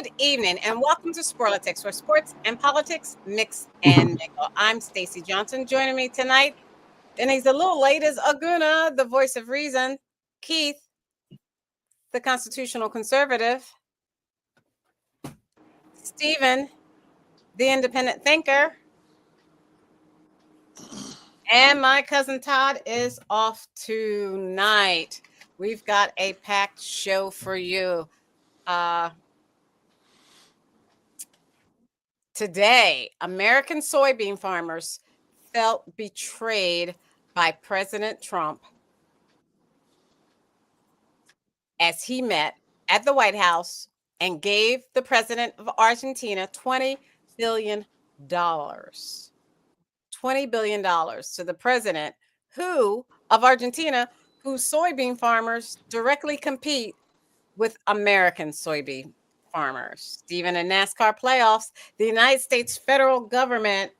Good evening and welcome to Sporlitiks, where sports and politics mix and mingle. I'm Stacey Johnson. Joining me tonight, and he's a little late, is Aguna, the voice of reason, Keith, the constitutional conservative, Stephen, the independent thinker, and my cousin Todd is off tonight. We've got a packed show for you. Today, American soybean farmers felt betrayed by President Trump as he met at the White House and gave the president of Argentina $20 billion. $20 billion to the president of Argentina, whose soybean farmers directly compete with American soybean farmers. Stephen, in NASCAR playoffs, the United States federal government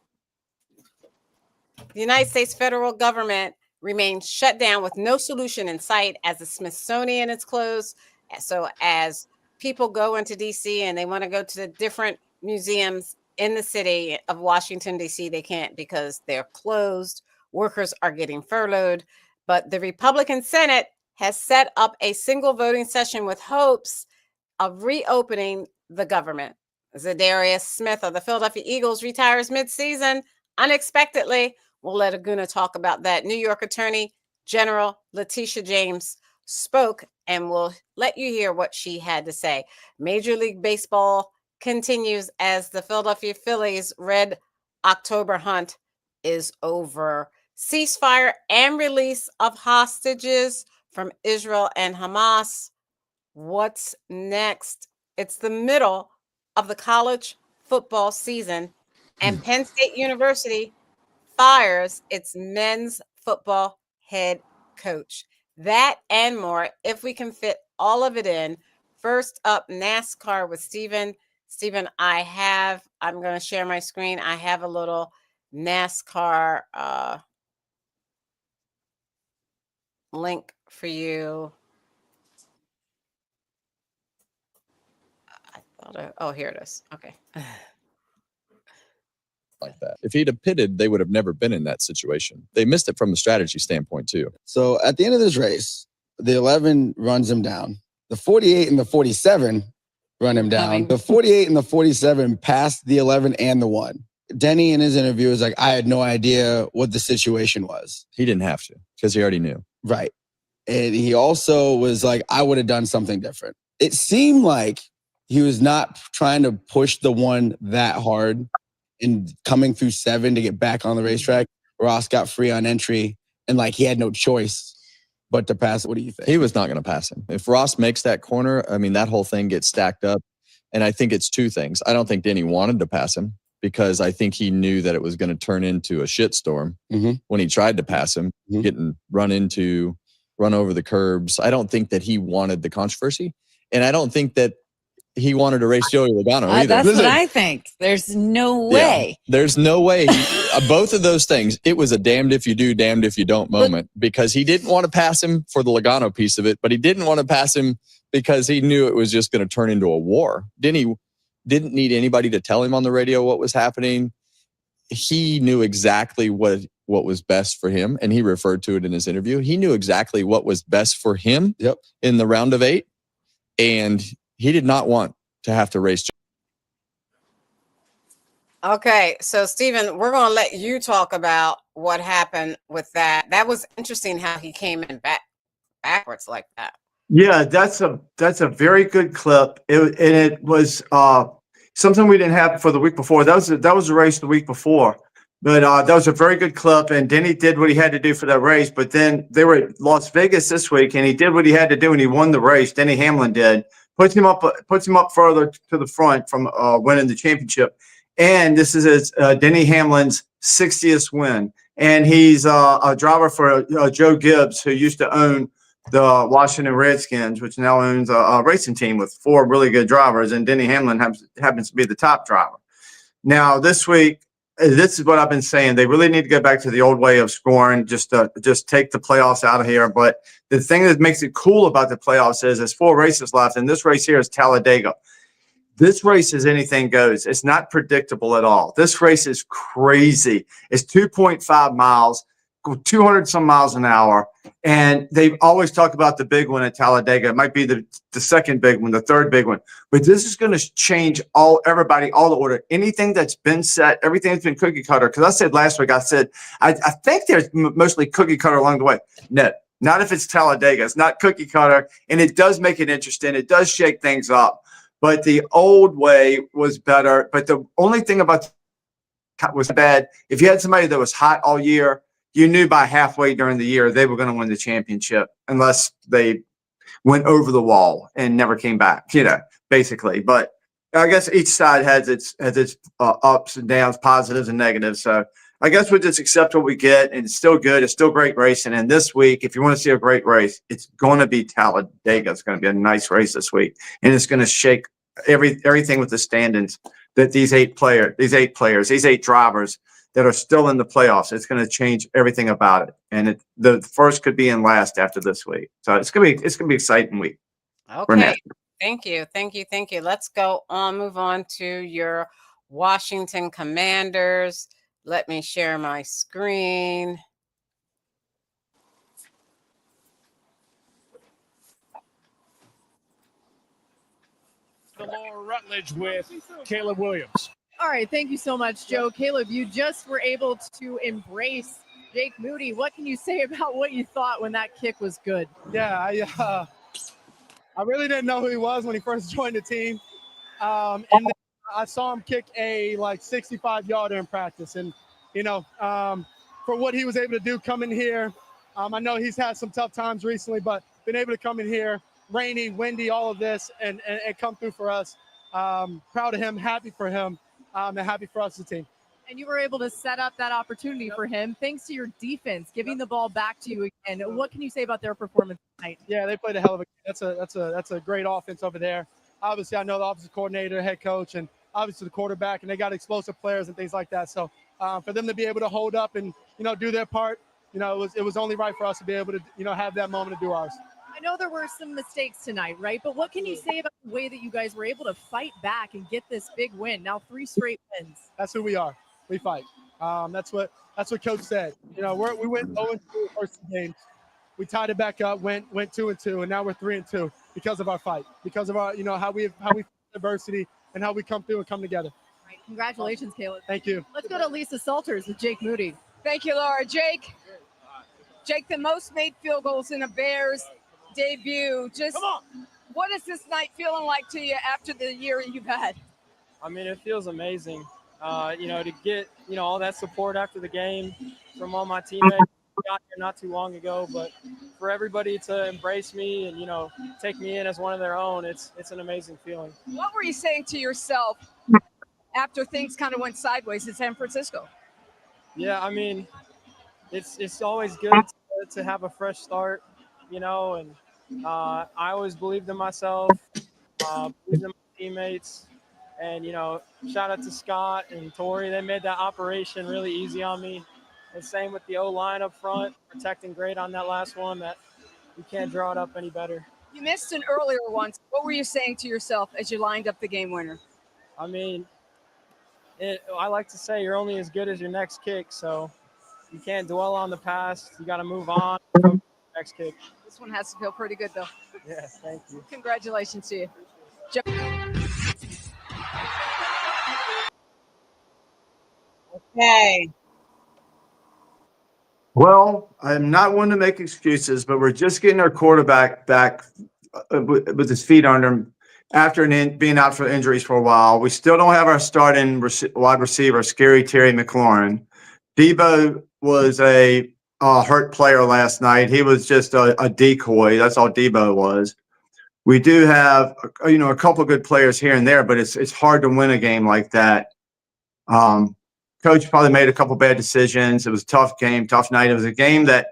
remains shut down with no solution in sight as the Smithsonian is closed. So as people go into DC and they want to go to the different museums in the city of Washington, D.C., they can't because they're closed. Workers are getting furloughed. But the Republican Senate has set up a single voting session with hopes of reopening the government. Zadarius Smith of the Philadelphia Eagles retires midseason unexpectedly. We'll let Aguna talk about that. New York Attorney General Letitia James spoke, and we'll let you hear what she had to say. Major League Baseball continues as the Philadelphia Phillies' Red October hunt is over. Ceasefire and release of hostages from Israel and Hamas. What's next? It's the middle of the college football season, and Penn State University fires its men's football head coach. That and more, if we can fit all of it in. First up, NASCAR with Stephen. Stephen, I'm going to share my screen. I have a little NASCAR link for you. Here it is. Okay. Like that. If he'd have pitted, they would have never been in that situation. They missed it from the strategy standpoint too. So at the end of this race, the 11 runs him down. The 48 and the 47 run him down. The 48 and the 47 passed the 11 and the 1. Denny in his interview was like, I had no idea what the situation was. He didn't have to because he already knew. Right. And he also was like, I would have done something different. It seemed like he was not trying to push the 1 that hard and coming through 7 to get back on the racetrack. Ross got free on entry and like he had no choice but to pass it. What do you think? He was not going to pass him. If Ross makes that corner, I mean, that whole thing gets stacked up. And I think it's two things. I don't think Denny wanted to pass him because I think he knew that it was going to turn into a shitstorm when he tried to pass him, getting run over the curbs. I don't think that he wanted the controversy. And I don't think that he wanted to race Joey Logano either. That's what I think. There's no way. Yeah, there's no way. Both of those things, it was a damned if you do, damned if you don't moment because he didn't want to pass him for the Logano piece of it, but he didn't want to pass him because he knew it was just going to turn into a war. Denny didn't need anybody to tell him on the radio what was happening. He knew exactly what was best for him, and he referred to it in his interview. He knew exactly what was best for him in the round of 8, and he did not want to have to race. Okay, so Stephen, we're going to let you talk about what happened with that. That was interesting how he came in backwards like that. Yeah, that's a very good clip. It was something we didn't have for the week before. That was a race the week before, but that was a very good clip. And Denny did what he had to do for that race. But then they were at Las Vegas this week, and he did what he had to do, and he won the race. Denny Hamlin did. Puts him up further to the front from winning the championship. And this is Denny Hamlin's 60th win. And he's a driver for Joe Gibbs, who used to own the Washington Redskins, which now owns a racing team with 4 really good drivers. And Denny Hamlin happens to be the top driver. Now, this week, this is what I've been saying. They really need to go back to the old way of scoring, just take the playoffs out of here. But the thing that makes it cool about the playoffs is there's 4 races left, and this race here is Talladega. This race is anything goes. It's not predictable at all. This race is crazy. It's 2.5 miles, 200 some miles an hour. And they always talk about the big one at Talladega. It might be the second big one, the third big one. But this is going to change everybody, all the order. Anything that's been set, everything that's been cookie cutter. Because I said last week, I think there's mostly cookie cutter along the way. No, not if it's Talladega. It's not cookie cutter. And it does make it interesting. It does shake things up. But the old way was better. But the only thing about was bad. If you had somebody that was hot all year, you knew by halfway during the year they were going to win the championship unless they went over the wall and never came back, basically. But I guess each side has its ups and downs, positives and negatives. So I guess we just accept what we get, and it's still good. It's still great racing. And this week, if you want to see a great race, it's going to be Talladega. It's going to be a nice race this week, and it's going to shake everything with the standings that these eight drivers that are still in the playoffs. It's going to change everything about it, and the first could be in last after this week. So it's going to be exciting week. Okay, thank you. Let's move on to your Washington Commanders. Let me share my screen. Laura Rutledge with Caleb Williams. All right, thank you so much, Joe. Caleb, you just were able to embrace Jake Moody. What can you say about what you thought when that kick was good? Yeah, I really didn't know who he was when he first joined the team. And then I saw him kick a 65-yarder in practice. And, for what he was able to do coming here, I know he's had some tough times recently, but been able to come in here, rainy, windy, all of this, and come through for us. Proud of him, happy for him, and happy for us as a team. And you were able to set up that opportunity for him thanks to your defense, giving the ball back to you again. What can you say about their performance tonight? Yeah, they played a hell of a game. That's a great offense over there. Obviously, I know the offensive coordinator, head coach, and obviously the quarterback, and they got explosive players and things like that. So for them to be able to hold up and do their part, it was only right for us to be able to have that moment to do ours. I know there were some mistakes tonight, right? But what can you say about the way that you guys were able to fight back and get this big win? Now 3 straight wins. That's who we are. We fight. That's what Coach said. We went 0-2 first game. We tied it back up, went 2-2, and now we're 3-2 because of our fight, because of our how we face adversity and how we come through and come together. All right, congratulations, Caleb. Thank you. Let's go to Lisa Salters with Jake Moody. Thank you, Laura. Jake, the most made field goals in a Bears debut. Just what is this night feeling like to you after the year you've had? I mean, it feels amazing. To get, all that support after the game from all my teammates. Got here not too long ago, but for everybody to embrace me and, take me in as one of their own, it's an amazing feeling. What were you saying to yourself after things kind of went sideways in San Francisco? Yeah, I mean, it's always good to have a fresh start, and I always believed in myself, believed in my teammates. And, shout out to Scott and Tori. They made that operation really easy on me. And same with the O-line up front, protecting great on that last one. That you can't draw it up any better. You missed an earlier one. What were you saying to yourself as you lined up the game winner? I mean, I like to say you're only as good as your next kick. So you can't dwell on the past. You got to move on. Next kick. This one has to feel pretty good, though. Yeah, thank you. Congratulations to you. Okay. Well, I'm not one to make excuses, but we're just getting our quarterback back with his feet under him after being out for injuries for a while. We still don't have our starting wide receiver, Scary Terry McLaurin. Debo was a hurt player last night. He was just a decoy. That's all Debo was. We do have, a couple of good players here and there, but it's hard to win a game like that. Coach probably made a couple bad decisions. It was a tough game, tough night. It was a game that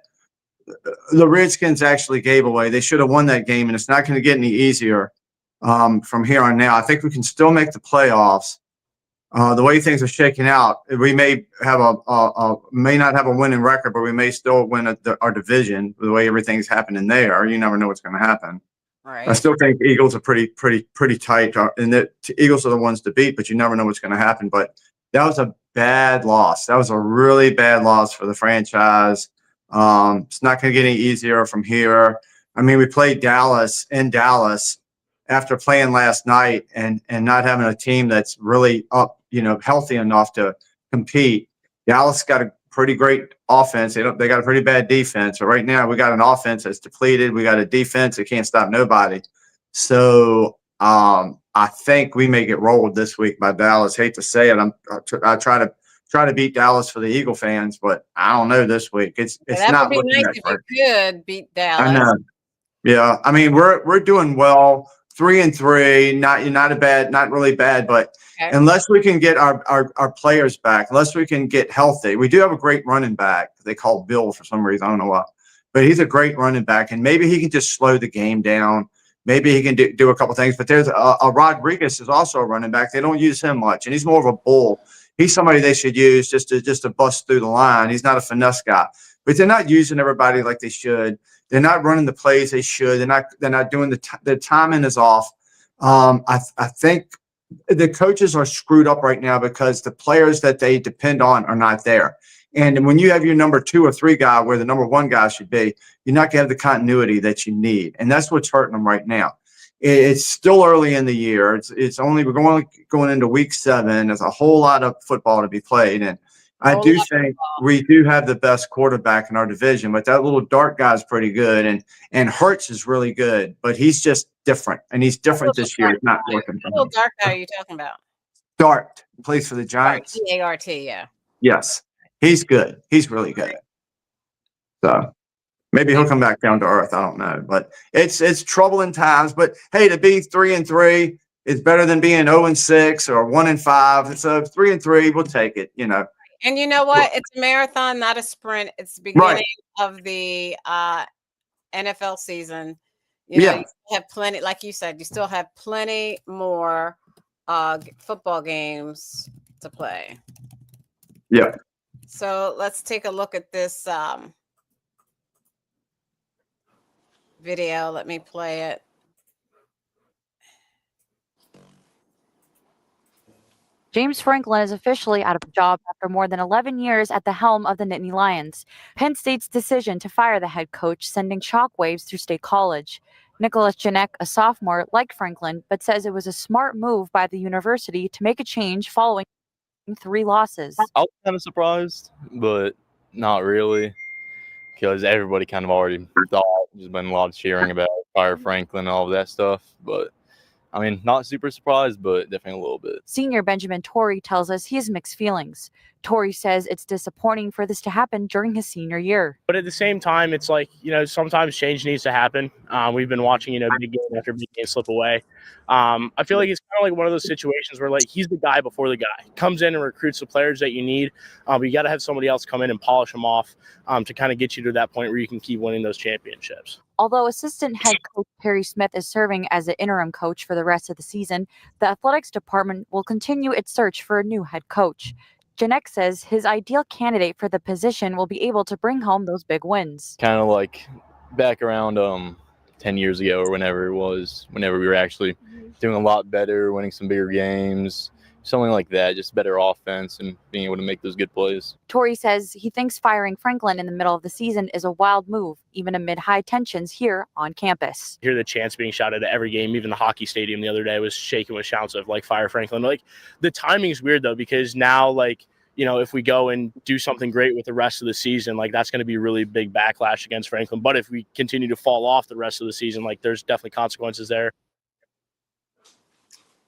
the Redskins actually gave away. They should have won that game, and it's not going to get any easier from here on now. I think we can still make the playoffs. The way things are shaking out, we may have may not have a winning record, but we may still win our division. The way everything's happening there, you never know what's going to happen. I still think Eagles are pretty tight, and the Eagles are the ones to beat. But you never know what's going to happen. But that was a bad loss. That was a really bad loss for the franchise. It's not going to get any easier from here. I mean, we played Dallas in Dallas after playing last night and not having a team that's really up, healthy enough to compete. Dallas got a pretty great offense. They got a pretty bad defense. But right now we got an offense that's depleted. We got a defense that can't stop nobody. So I think we may get rolled this week by Dallas. Hate to say it. I try to beat Dallas for the Eagle fans, but I don't know this week. It's That not would be looking nice that if great. you could beat Dallas. I know. Yeah, I mean we're doing well, 3-3, not really bad, but Okay. unless we can get our players back, unless we can get healthy, we do have a great running back. They call Bill for some reason, I don't know why, but he's a great running back, and maybe he can just slow the game down. Maybe he can do a couple things. But there's a Rodriguez is also a running back. They don't use him much, and he's more of a bull. He's somebody they should use just to bust through the line. He's not a finesse guy, but they're not using everybody like they should. They're not running the plays they should. They're not doing the timing is off. I think the coaches are screwed up right now because the players that they depend on are not there. And when you have your number 2 or 3 guy where the number 1 guy should be, you're not going to have the continuity that you need. And that's what's hurting them right now. It's still early in the year. We're going into week 7. There's a whole lot of football to be played. And I do think we do have the best quarterback in our division, but that little Dart guy is pretty good. And Hurts is really good, but he's just different. And he's different this year. It's not working for What little him. Dark guy are you talking about? Dart plays for the Giants. D-A-R-T, yeah. Yes. He's good. He's really good. So maybe he'll come back down to earth. I don't know. But it's troubling times. But hey, to be 3-3 is better than being 0-6 or 1-5. So 3-3, we'll take it, And you know what? It's a marathon, not a sprint. It's the beginning of the NFL season. You still have plenty, like you said, you still have plenty more football games to play. Yeah. So let's take a look at this video. Let me play it. James Franklin is officially out of a job after more than 11 years at the helm of the Nittany Lions. Penn State's decision to fire the head coach sending shockwaves through State College. Nicholas Janek, a sophomore, liked Franklin, but says it was a smart move by the university to make a change following 3 losses. I was kind of surprised, but not really, because everybody kind of already thought. There's been a lot of cheering about fire Franklin and all of that stuff, but I mean, not super surprised, but definitely a little bit. Senior Benjamin Torrey tells us he has mixed feelings. Torrey says it's disappointing for this to happen during his senior year. But at the same time, it's like, sometimes change needs to happen. We've been watching, big game after big game slip away. I feel like it's kind of like one of those situations where, like, he's the guy before the guy. Comes in and recruits the players that you need. But you got to have somebody else come in and polish them off to kind of get you to that point where you can keep winning those championships. Although assistant head coach Perry Smith is serving as the interim coach for the rest of the season, the athletics department will continue its search for a new head coach. Janek says his ideal candidate for the position will be able to bring home those big wins. Kind of like back around 10 years ago or whenever it was, whenever we were actually doing a lot better, winning some bigger games, something like that, just better offense and being able to make those good plays. Torrey says he thinks firing Franklin in the middle of the season is a wild move, even amid high tensions here on campus. Hear the chants being shouted at every game. Even the hockey stadium the other day was shaking with shouts of, like, fire Franklin. Like, the timing's weird, though, because now, like, if we go and do something great with the rest of the season, like, that's going to be a really big backlash against Franklin. But if we continue to fall off the rest of the season, like, there's definitely consequences there.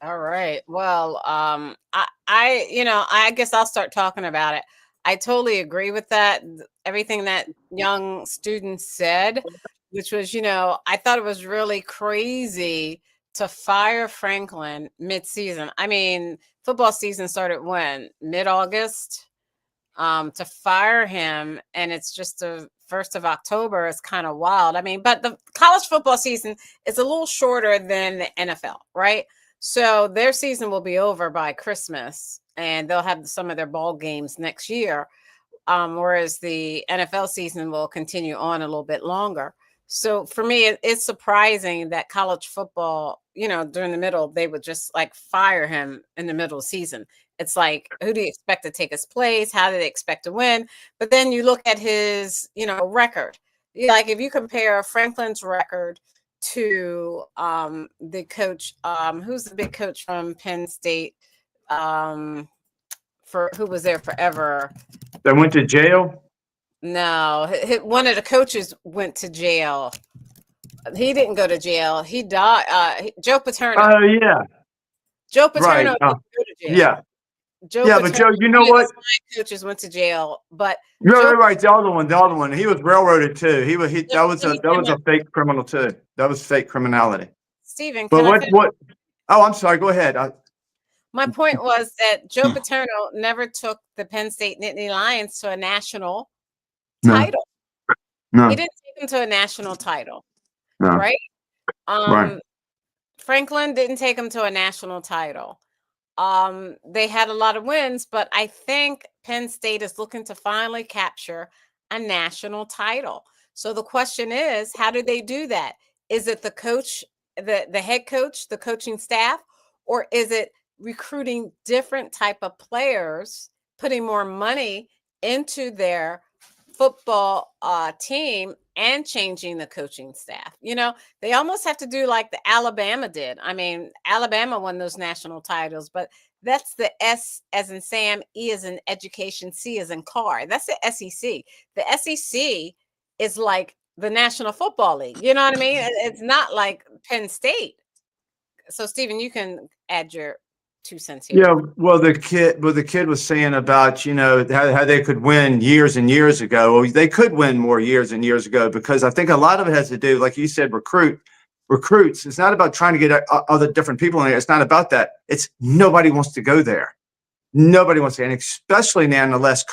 All right. Well, I guess I'll start talking about it. I totally agree with that. Everything that young student said, which was, I thought it was really crazy to fire Franklin mid-season. I mean, football season started when? Mid-August? To fire him, and it's just the 1st of October is kind of wild. I mean, but the college football season is a little shorter than the NFL, right? So their season will be over by Christmas, and they'll have some of their ball games next year, whereas the NFL season will continue on a little bit longer. So for me, it's surprising that college football, during the middle, they would just like fire him in the middle of the season. It's like, who do you expect to take his place? How do they expect to win? But then you look at his, record. Like if you compare Franklin's record to the coach, who's the big coach from Penn State, for who was there forever. That went to jail? No, one of the coaches went to jail. He didn't go to jail. He died. Joe Paterno. Oh, yeah. Joe Paterno Right. didn't go to jail. Yeah. Joe Yeah, Paterno, but Joe, you know one of what? his coaches went to jail, but You're right. The other one. He was railroaded too. That was a fake criminal too. That was fake criminality. Stephen, But can I finish? what? Oh, I'm sorry. Go ahead. My point was that Joe Paterno never took the Penn State Nittany Lions to a national title. No. He didn't take them to a national title, No. right? Right. Franklin didn't take them to a national title. They had a lot of wins, but I think Penn State is looking to finally capture a national title. So the question is, how do they do that? Is it the coach, the head coach, the coaching staff, or is it recruiting different type of players, putting more money into their football team and changing the coaching staff? They almost have to do like the Alabama did. I mean, Alabama won those national titles, but that's the S as in Sam, E as in education, C as in car. That's the SEC. The SEC is like the National Football League. You know what I mean? It's not like Penn State. So, Stephen, you can add your 2 cents here. Yeah, well, the kid was saying about, how they could win years and years ago. Well, they could win more years and years ago because I think a lot of it has to do, like you said, recruits. It's not about trying to get other different people in there. It's not about that. It's nobody wants to go there. Nobody wants to, and especially now in the last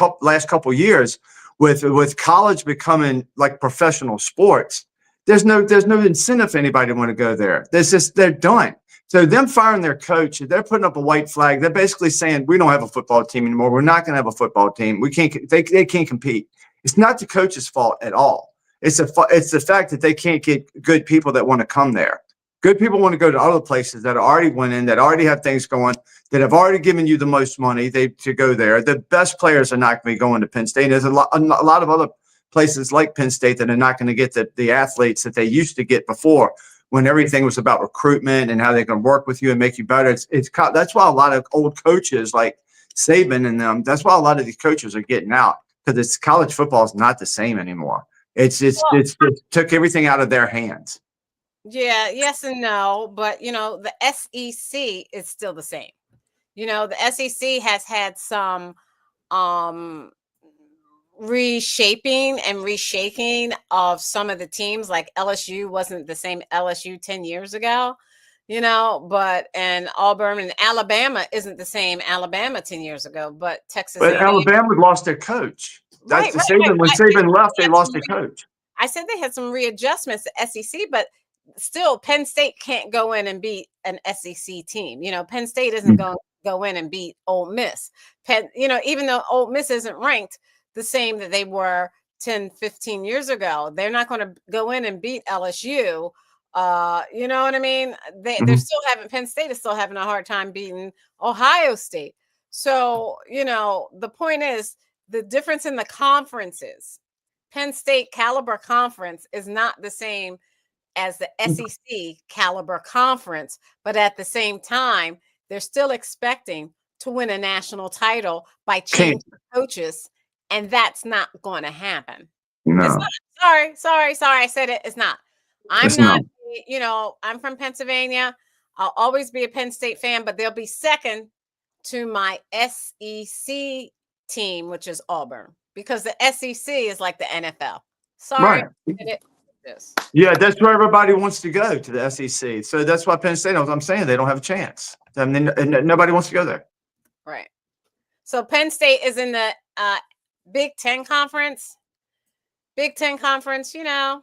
couple years with college becoming like professional sports. There's no incentive for anybody to want to go there. They're done. So them firing their coach, they're putting up a white flag. They're basically saying, we don't have a football team anymore. We're not going to have a football team. We can't. They can't compete. It's not the coach's fault at all. It's the fact that they can't get good people that want to come there. Good people want to go to other places that are already winning, that already have things going, that have already given you the most money to go there. The best players are not going to be going to Penn State. There's a lot of other places like Penn State that are not going to get the athletes that they used to get before, when everything was about recruitment and how they can work with you and make you better. That's why a lot of old coaches like Saban and them, that's why a lot of these coaches are getting out, because college football is not the same anymore. It took everything out of their hands. Yeah, yes and no, but the SEC is still the same. The SEC has had some reshaping and reshaping of some of the teams. Like LSU wasn't the same LSU 10 years ago, and Auburn and Alabama isn't the same Alabama 10 years ago, but Texas. But Alabama lost their coach. That's when Saban left, they lost their coach. I said they had some readjustments to SEC, but still Penn State can't go in and beat an SEC team. Penn State isn't going to go in and beat Ole Miss. Even though Ole Miss isn't ranked the same that they were 10, 15 years ago, they're not going to go in and beat LSU. You know what I mean? They're still Penn State is still having a hard time beating Ohio State. So, the point is the difference in the conferences. Penn State caliber conference is not the same as the SEC caliber conference, but at the same time, they're still expecting to win a national title by changing coaches, and that's not going to happen. No. It's not. Sorry. I said it. It's not. I'm from Pennsylvania. I'll always be a Penn State fan, but they'll be second to my SEC team, which is Auburn, because the SEC is like the NFL. Sorry. Right. Yeah, that's where everybody wants to go, to the SEC. So that's why Penn State, I'm saying, they don't have a chance. I mean, nobody wants to go there. Right. So Penn State is in the Big Ten Conference. Big Ten Conference, They're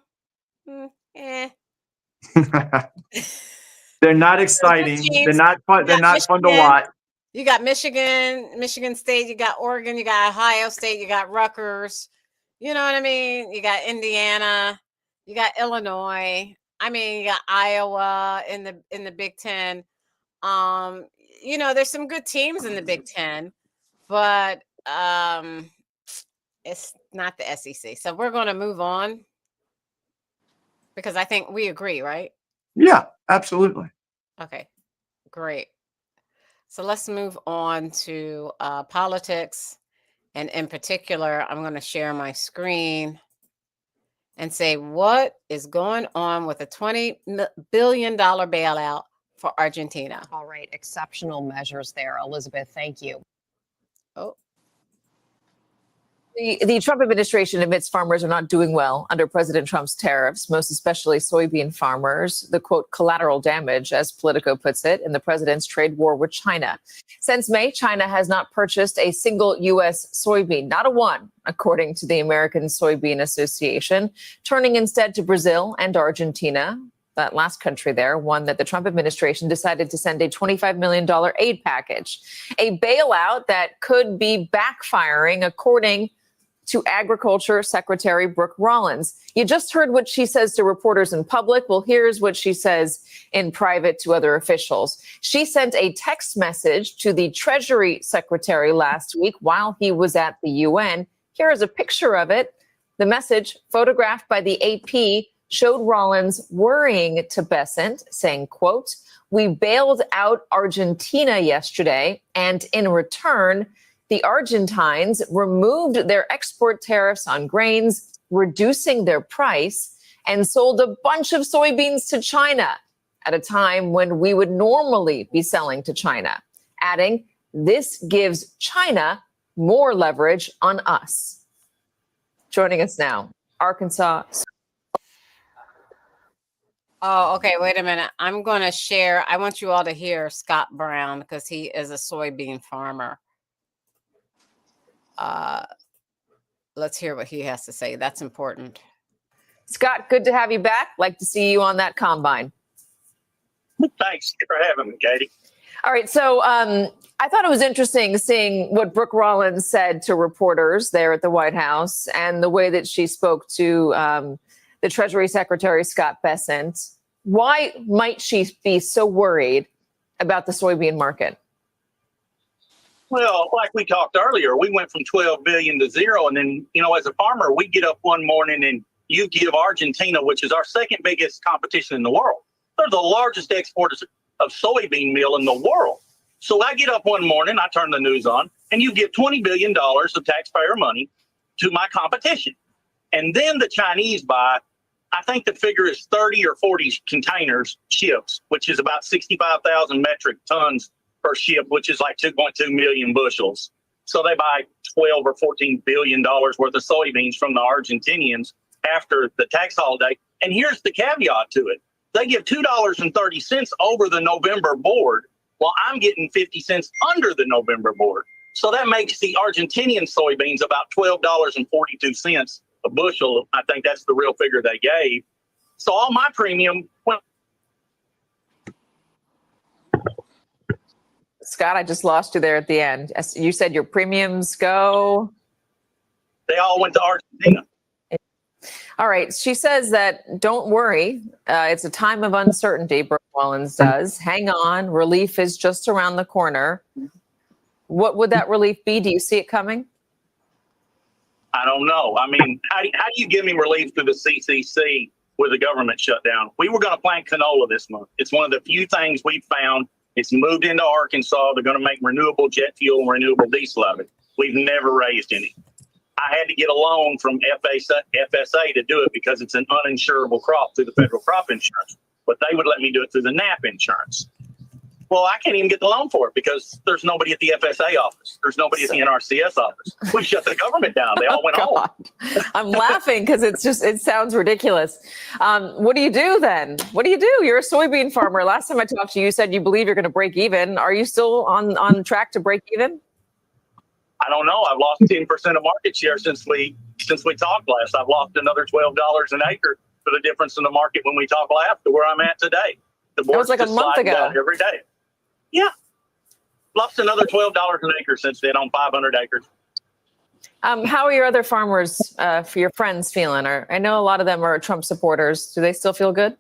not exciting. They're not fun. They're not fun to watch. You got Michigan State, you got Oregon, you got Ohio State, you got Rutgers. You know what I mean? You got Indiana. You got Illinois. I mean, you got Iowa in the Big Ten. Um, there's some good teams in the Big Ten, but it's not the SEC. So we're going to move on because I think we agree, right? Yeah, absolutely. Okay, great. So let's move on to politics. And in particular, I'm going to share my screen and say what is going on with a $20 billion bailout for Argentina. All right, exceptional measures there. Elizabeth, thank you. Oh. The Trump administration admits farmers are not doing well under President Trump's tariffs, most especially soybean farmers. The quote, collateral damage, as Politico puts it, in the president's trade war with China. Since May, China has not purchased a single U.S. soybean, not a one, according to the American Soybean Association, turning instead to Brazil and Argentina. That last country there, one that the Trump administration decided to send a $25 million aid package, a bailout that could be backfiring, according to Agriculture Secretary Brooke Rollins. You just heard what she says to reporters in public. Well, here's what she says in private to other officials. She sent a text message to the Treasury Secretary last week while he was at the UN. Here is a picture of it. The message, photographed by the AP, showed Rollins worrying to Bessent, saying, quote, we bailed out Argentina yesterday, and in return, the Argentines removed their export tariffs on grains, reducing their price, and sold a bunch of soybeans to China at a time when we would normally be selling to China, adding, this gives China more leverage on us. Joining us now, Arkansas. Oh, okay. Wait a minute. I'm going to share. I want you all to hear Scott Brown because he is a soybean farmer. Let's hear what he has to say. That's important. Scott, good to have you back. Like to see you on that combine. Thanks for having me, Katie. All right. So I thought it was interesting seeing what Brooke Rollins said to reporters there at the White House and the way that she spoke to the Treasury Secretary, Scott Bessent. Why might she be so worried about the soybean market? Well, like we talked earlier, we went from 12 billion to zero. And then, as a farmer, we get up one morning and you give Argentina, which is our second biggest competition in the world. They're the largest exporters of soybean meal in the world. So I get up one morning, I turn the news on, and you give $20 billion of taxpayer money to my competition. And then the Chinese buy, I think the figure is 30 or 40 containers, ships, which is about 65,000 metric tons per ship, which is like 2.2 million bushels. So they buy 12 or 14 billion dollars worth of soybeans from the Argentinians after the tax holiday. And here's the caveat to it. They give $2.30 over the November board, while I'm getting 50 cents under the November board. So that makes the Argentinian soybeans about $12.42 a bushel. I think that's the real figure they gave. So all my premium went. Scott, I just lost you there at the end. You said your premiums go? They all went to Argentina. All right. She says that don't worry. It's a time of uncertainty, Brooke Rollins does. Hang on. Relief is just around the corner. What would that relief be? Do you see it coming? I don't know. I mean, how do you give me relief through the CCC with the government shutdown? We were going to plant canola this month. It's one of the few things we found. It's moved into Arkansas. They're going to make renewable jet fuel and renewable diesel of it. We've never raised any. I had to get a loan from FSA to do it because it's an uninsurable crop through the federal crop insurance. But they would let me do it through the NAP insurance. Well, I can't even get the loan for it because there's nobody at the FSA office. There's nobody at the NRCS office. We shut the government down. They all went home. I'm laughing because it sounds ridiculous. What do you do then? What do you do? You're a soybean farmer. Last time I talked to you, you said you believe you're going to break even. Are you still on track to break even? I don't know. I've lost 10% of market share since we talked last. I've lost another $12 an acre for the difference in the market when we talked last to where I'm at today. The That was like a month ago. Every day. Yeah. Lost another $12 an acre since then on 500 acres. How are your other farmers, for your friends, feeling? I know a lot of them are Trump supporters. Do they still feel good?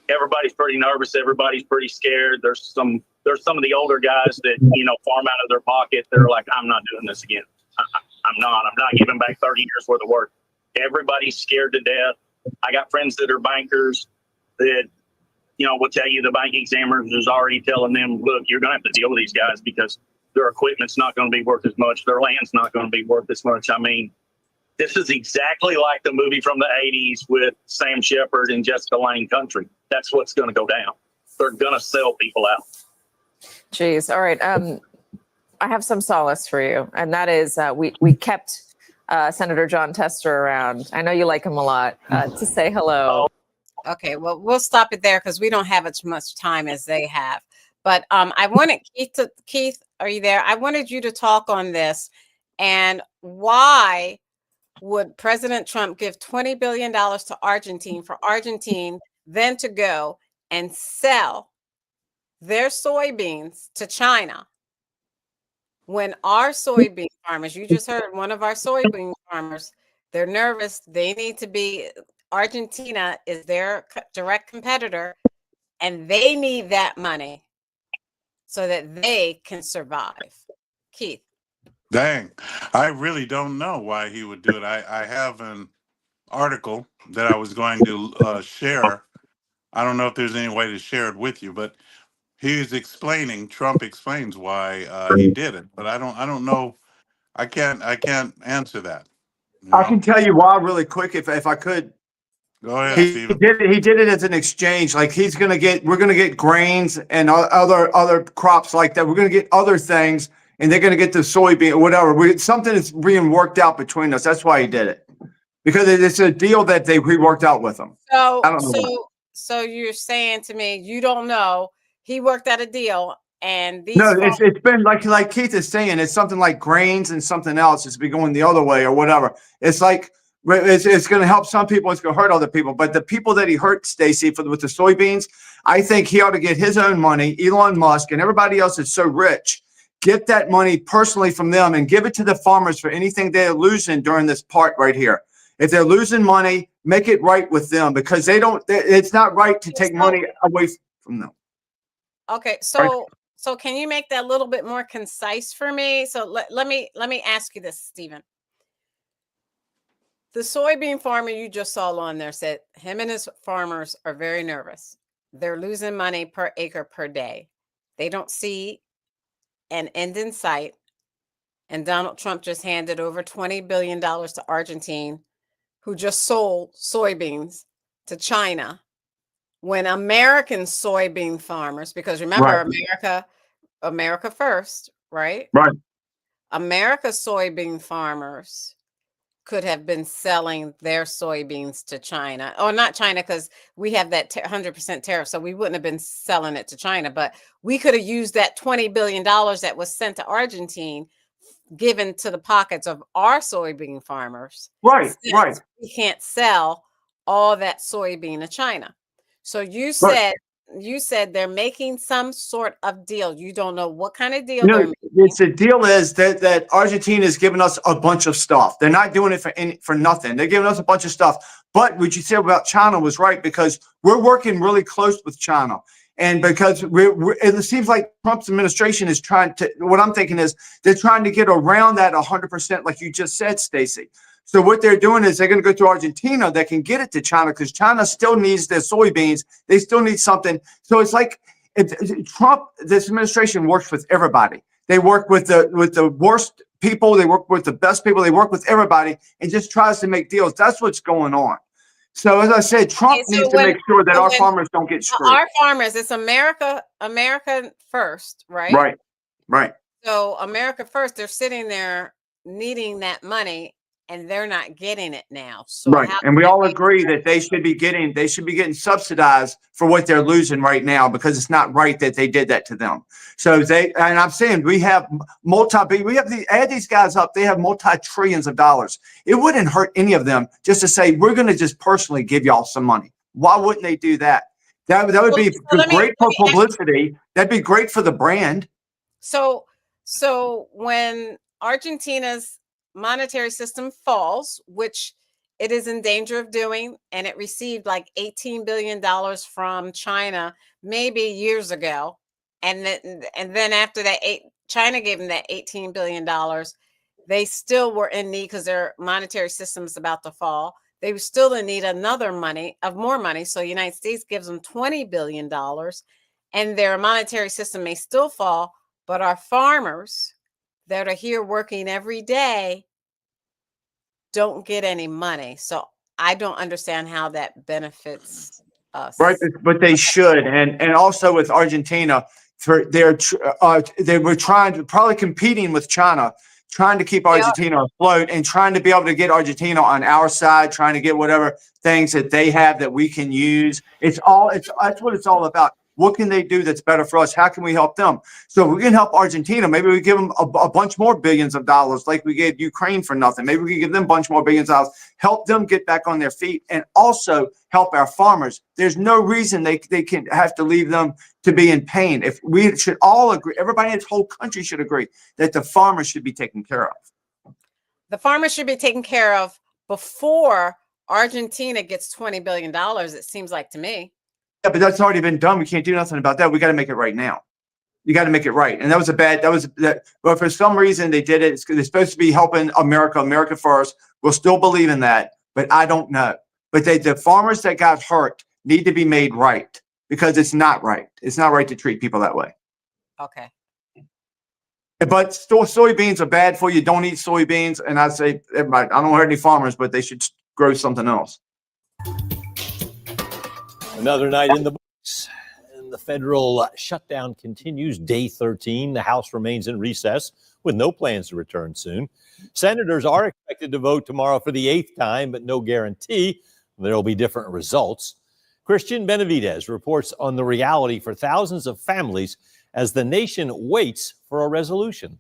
Everybody's pretty nervous. Everybody's pretty scared. There's some of the older guys that, farm out of their pocket. They're like, I'm not doing this again. I'm not giving back 30 years worth of work. Everybody's scared to death. I got friends that are bankers that, will tell you the bank examiner is already telling them, look, you're going to have to deal with these guys because their equipment's not going to be worth as much. Their land's not going to be worth as much. I mean, this is exactly like the movie from the 80s with Sam Shepard and Jessica Lange Country. That's what's going to go down. They're going to sell people out. Jeez. All right. I have some solace for you, and that is we kept Senator John Tester around. I know you like him a lot, to say hello. Okay, well, we'll stop it there because we don't have as much time as they have. But I wanted Keith, are you there? I wanted you to talk on this. And why would President Trump give $20 billion to Argentina for Argentina then to go and sell their soybeans to China when our soybean farmers, you just heard one of our soybean farmers, they're nervous. They need to be, Argentina is their direct competitor, and they need that money so that they can survive. Keith. Dang, I really don't know why he would do it. I have an article that I was going to share. I don't know if there's any way to share it with you, but Trump explains why he did it. But I don't know. I can't answer that. I can tell you why really quick if I could. Go ahead, He Stephen. did it as an exchange. Like we're gonna get grains and other crops like that. We're gonna get other things, and they're gonna get the soybean or whatever. Something is being worked out between us. That's why he did it, because it's a deal that we worked out with them. So I don't know. So you're saying to me you don't know he worked out a deal, and these No, it's been like Keith is saying, it's something like grains and something else. It's been going the other way or whatever. It's like it's going to help some people. It's going to hurt other people. But the people that he hurt, Stacey, with the soybeans, I think he ought to get his own money, Elon Musk and everybody else that's so rich, get that money personally from them and give it to the farmers for anything they're losing during this part right here. If they're losing money, make it right with them, because it's not right to take money away from them. Okay, so can you make that a little bit more concise for me? So let me ask you this, Stephen. The soybean farmer you just saw on there said him and his farmers are very nervous. They're losing money per acre per day. They don't see an end in sight. And Donald Trump just handed over $20 billion to Argentina, who just sold soybeans to China. When American soybean farmers, because remember, America first, right? Right. America soybean farmers could have been selling their soybeans to China, or not China, because we have that 100% tariff, so we wouldn't have been selling it to China, but we could have used that $20 billion that was sent to Argentina, given to the pockets of our soybean farmers. Right. We can't sell all that soybean to China. So you said they're making some sort of deal. You don't know what kind of deal they're making. The deal is that Argentina is giving us a bunch of stuff. They're not doing it for nothing. They're giving us a bunch of stuff. But what you said about China was right, because we're working really close with China. And because it seems like Trump's administration is trying to, what I'm thinking is they're trying to get around that 100%, like you just said, Stacey. So what they're doing is they're going to go through Argentina that can get it to China, because China still needs their soybeans. They still need something. So it's like Trump, this administration works with everybody. They work with the worst people. They work with the best people. They work with everybody and just tries to make deals. That's what's going on. So as I said, Trump needs to make sure that our farmers don't get screwed. Our farmers, it's America first, right? Right. So America first, they're sitting there needing that money, and they're not getting it now. So right. And we all agree that they should be getting subsidized for what they're losing right now, because it's not right that they did that to them. So and I'm saying we have add these guys up, they have multi-trillions of dollars. It wouldn't hurt any of them just to say, we're going to just personally give y'all some money. Why wouldn't they do that? That would be great for publicity. That'd be great for the brand. So when Argentina's monetary system falls, which it is in danger of doing, and it received like $18 billion from China maybe years ago. And then after that, China gave them that $18 billion. They still were in need because their monetary system is about to fall. They were still in need of more money. So the United States gives them $20 billion, and their monetary system may still fall, but our farmers that are here working every day don't get any money. So I don't understand how that benefits us. Right, but they should, and also with Argentina, they were probably competing with China, trying to keep Argentina afloat and trying to be able to get Argentina on our side, trying to get whatever things that they have that we can use. That's what it's all about. What can they do that's better for us? How can we help them? So if we can help Argentina, maybe we give them a bunch more billions of dollars like we gave Ukraine for nothing. Maybe we can give them a bunch more billions of dollars, help them get back on their feet, and also help our farmers. There's no reason they can have to leave them to be in pain. If we should all agree, everybody in this whole country should agree that the farmers should be taken care of. The farmers should be taken care of before Argentina gets $20 billion, it seems like to me. Yeah, but that's already been done. We can't do nothing about that. We got to make it right now. You got to make it right. And but for some reason they did it. They're supposed to be helping America first. We'll still believe in that, but I don't know. But the farmers that got hurt need to be made right because it's not right. It's not right to treat people that way. Okay. But soybeans are bad for you. Don't eat soybeans. And I say, everybody, I don't hurt any farmers, but they should grow something else. Another night in the books, and the federal shutdown continues. Day 13. The House remains in recess with no plans to return soon. Senators are expected to vote tomorrow for the 8th time, but no guarantee there will be different results. Christian Benavidez reports on the reality for thousands of families as the nation waits for a resolution.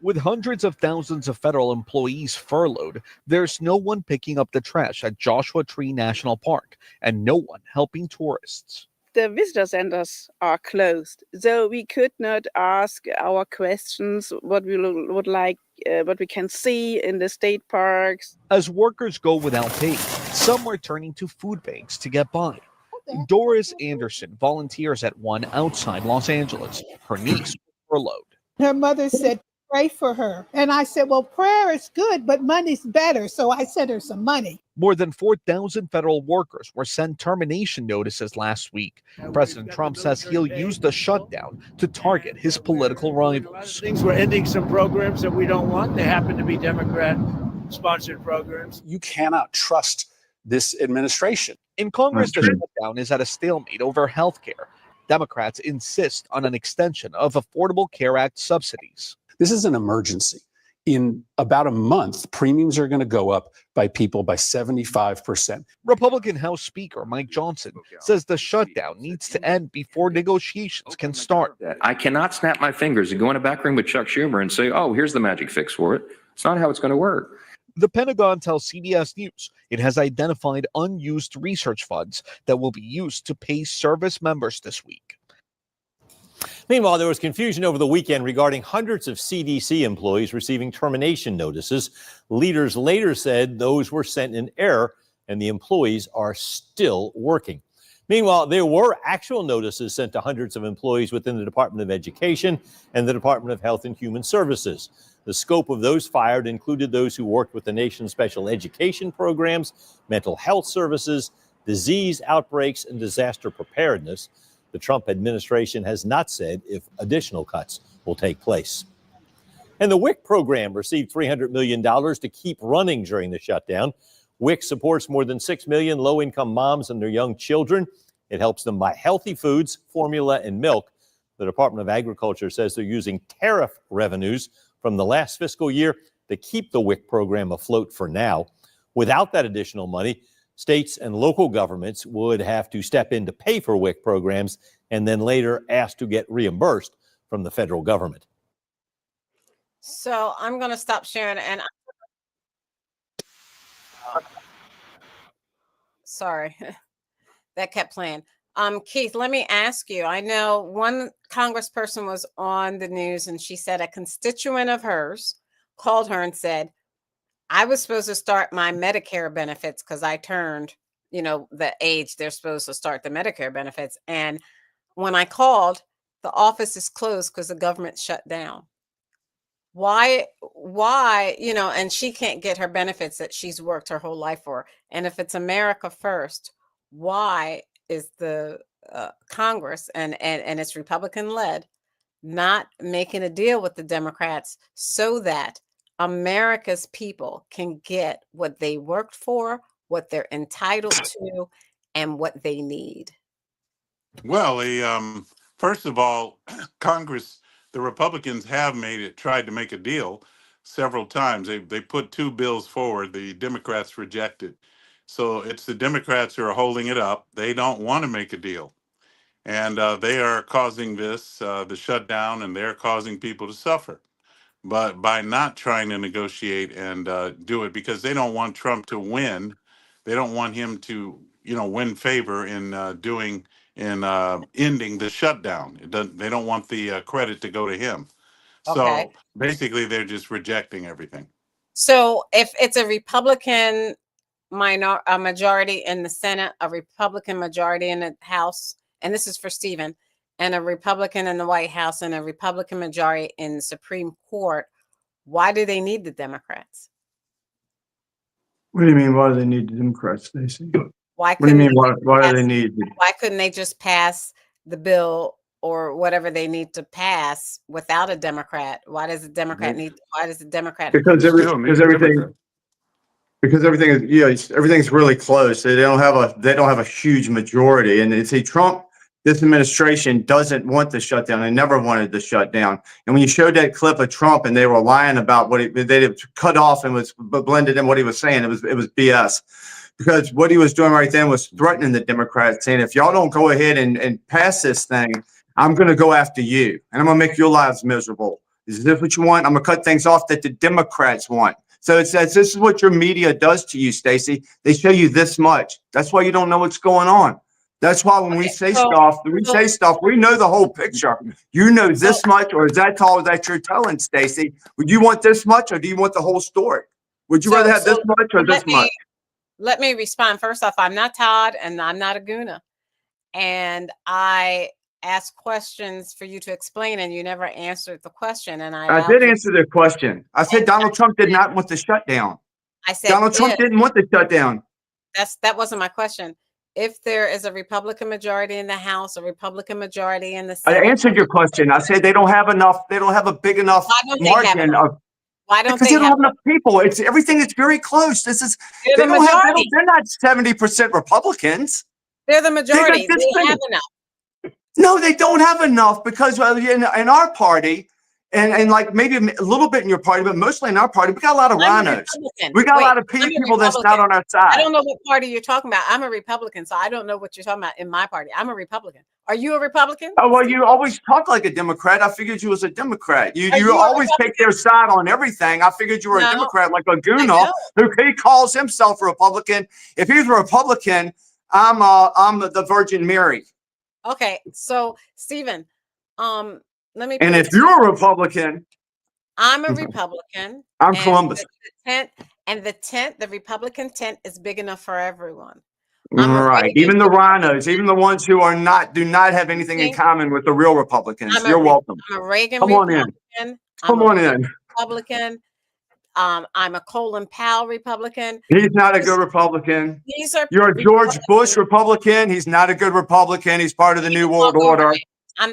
With hundreds of thousands of federal employees furloughed, there's no one picking up the trash at Joshua Tree National Park and no one helping tourists. The visitor centers are closed, so we could not ask our questions, what we would like, what we can see in the state parks. As workers go without pay, some are turning to food banks to get by. Doris Anderson volunteers at one outside Los Angeles. Her niece was furloughed. Her mother said, pray for her. And I said, well, prayer is good, but money's better. So I sent her some money. More than 4,000 federal workers were sent termination notices last week. President Trump says he'll use the shutdown to target his political rivals. Things we're ending some programs that we don't want. They happen to be Democrat-sponsored programs. You cannot trust this administration. In Congress, the shutdown is at a stalemate over health care. Democrats insist on an extension of Affordable Care Act subsidies. This is an emergency. In about a month, premiums are going to go up by 75%. Republican House Speaker Mike Johnson says the shutdown needs to end before negotiations can start. I cannot snap my fingers and go in a back room with Chuck Schumer and say, oh, here's the magic fix for it. It's not how it's going to work. The Pentagon tells CBS News it has identified unused research funds that will be used to pay service members this week. Meanwhile, there was confusion over the weekend regarding hundreds of CDC employees receiving termination notices. Leaders later said those were sent in error and the employees are still working. Meanwhile, there were actual notices sent to hundreds of employees within the Department of Education and the Department of Health and Human Services. The scope of those fired included those who worked with the nation's special education programs, mental health services, disease outbreaks, and disaster preparedness. The Trump administration has not said if additional cuts will take place. And the WIC program received $300 million to keep running during the shutdown. WIC supports more than 6 million low-income moms and their young children. It helps them buy healthy foods, formula, and milk. The Department of Agriculture says they're using tariff revenues from the last fiscal year to keep the WIC program afloat for now. Without that additional money, states and local governments would have to step in to pay for WIC programs and then later ask to get reimbursed from the federal government. So I'm going to stop sharing and sorry, that kept playing. Keith, let me ask you, I know one congressperson was on the news and she said a constituent of hers called her and said, I was supposed to start my Medicare benefits because I turned, the age they're supposed to start the Medicare benefits. And when I called, the office is closed because the government shut down. Why, and she can't get her benefits that she's worked her whole life for. And if it's America first, why is the Congress and it's Republican led not making a deal with the Democrats so that America's people can get what they worked for, what they're entitled to, and what they need? Well, first of all, Congress, the Republicans have tried to make a deal several times. They put two bills forward. The Democrats rejected. So it's the Democrats who are holding it up. They don't want to make a deal. And they are causing this, the shutdown, and they're causing people to suffer. But by not trying to negotiate and do it, because they don't want Trump to win, they don't want him to, win favor in ending the shutdown. They don't want the credit to go to him. Okay. So basically, they're just rejecting everything. So if it's a Republican majority in the Senate, a Republican majority in the House, and this is for Stephen, and a Republican in the White House and a Republican majority in the Supreme Court, why do they need the Democrats? What do you mean? Why do they need the Democrats, Stacey? Why What do you couldn't mean? they Why do they need? Why couldn't they just pass the bill or whatever they need to pass without a Democrat? Why does the Democrat need? Why does the Democrat? Because everything is everything's really close. They don't have a huge majority. And see, Trump, this administration doesn't want the shutdown. They never wanted the shutdown. And when you showed that clip of Trump and they were lying about what they cut off and was blended in what he was saying, it was BS. Because what he was doing right then was threatening the Democrats, saying, if y'all don't go ahead and pass this thing, I'm going to go after you and I'm going to make your lives miserable. Is this what you want? I'm going to cut things off that the Democrats want. So it says this is what your media does to you, Stacey. They show you this much. That's why you don't know what's going on. That's why when we say stuff, we know the whole picture. You know this much, or is that all that you're telling, Stacey? Would you want this much, or do you want the whole story? Would you rather have this much or this much? Let me respond. First off, I'm not Todd and I'm not a Guna. And I asked questions for you to explain and you never answered the question. And I did answer the question. I said Donald Trump did not want the shutdown. I said Donald Trump didn't want the shutdown. That wasn't my question. If there is a Republican majority in the House, a Republican majority in the Senate. I answered your question. I said they don't have enough. They don't have a big enough margin of. Why don't because they don't have enough people. It's everything is very close. They're not 70% Republicans. They're the majority. They have enough. No, they don't have enough because in our party, and like maybe a little bit in your party, but mostly in our party, we got a lot of rhinos. We got a lot of people that's not on our side. I don't know what party you're talking about. I'm a Republican, so I don't know what you're talking about in my party. I'm a Republican. Are you a Republican? Oh, well, you always talk like a Democrat. I figured you was a Democrat. You always take their side on everything. I figured you were a Democrat, like a Guna, who he calls himself a Republican. If he's a Republican, I'm the Virgin Mary. Okay, so Stephen, let me. And if you're a Republican, I'm a Republican. I'm Columbus. The Republican tent is big enough for everyone. Right. Even the rhinos, even the ones who do not have anything in common with the real Republicans. You're welcome. I'm a Reagan Come on Republican. in. Come on in. Republican. I'm a Colin Powell Republican. He's not a good Republican. You're a George Bush Republican. He's not a good Republican. He's part of the New World Order. Wait a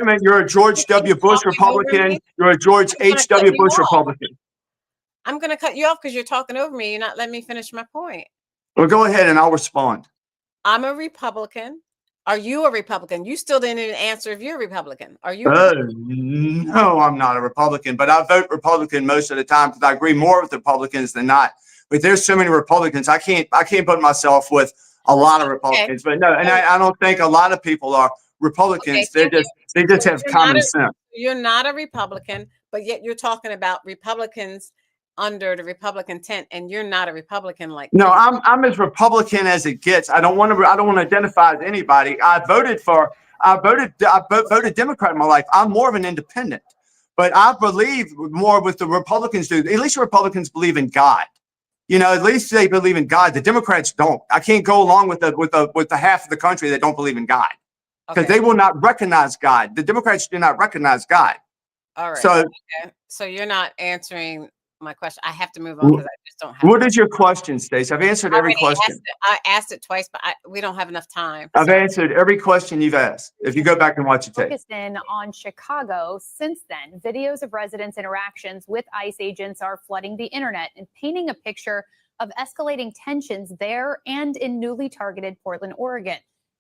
minute. You're a George W. Bush Republican. You're a George H.W. Bush Republican. I'm going to cut you off because you're talking over me. You're not letting me finish my point. Well, go ahead and I'll respond. I'm a Republican. Are you a Republican? You still didn't even answer if you're a Republican. Are you? No, I'm not a Republican, but I vote Republican most of the time because I agree more with Republicans than not. But there's so many Republicans, I can't put myself with a lot of Republicans. But no, and I don't think a lot of people are Republicans. They just have common sense. You're not a Republican, but yet you're talking about Republicans under the Republican tent, and you're not a Republican like no, I'm as Republican as it gets. I don't want to identify as anybody. I voted Democrat in my life. I'm more of an independent. But I believe more with the Republicans do. At least Republicans believe in God. You know, at least they believe in God. The Democrats don't. I can't go along with the half of the country that don't believe in God, because they will not recognize God. The Democrats do not recognize God. All right. So, Okay. So you're not answering my question. I have to move on because I just don't have. what is your question, Stacey? I've answered every question. I asked it twice, but we don't have enough time. I've answered every question you've asked. If you go back and watch the tape. Focused in on Chicago. Since then, videos of residents' interactions with ICE agents are flooding the internet and painting a picture of escalating tensions there and in newly targeted Portland, Oregon.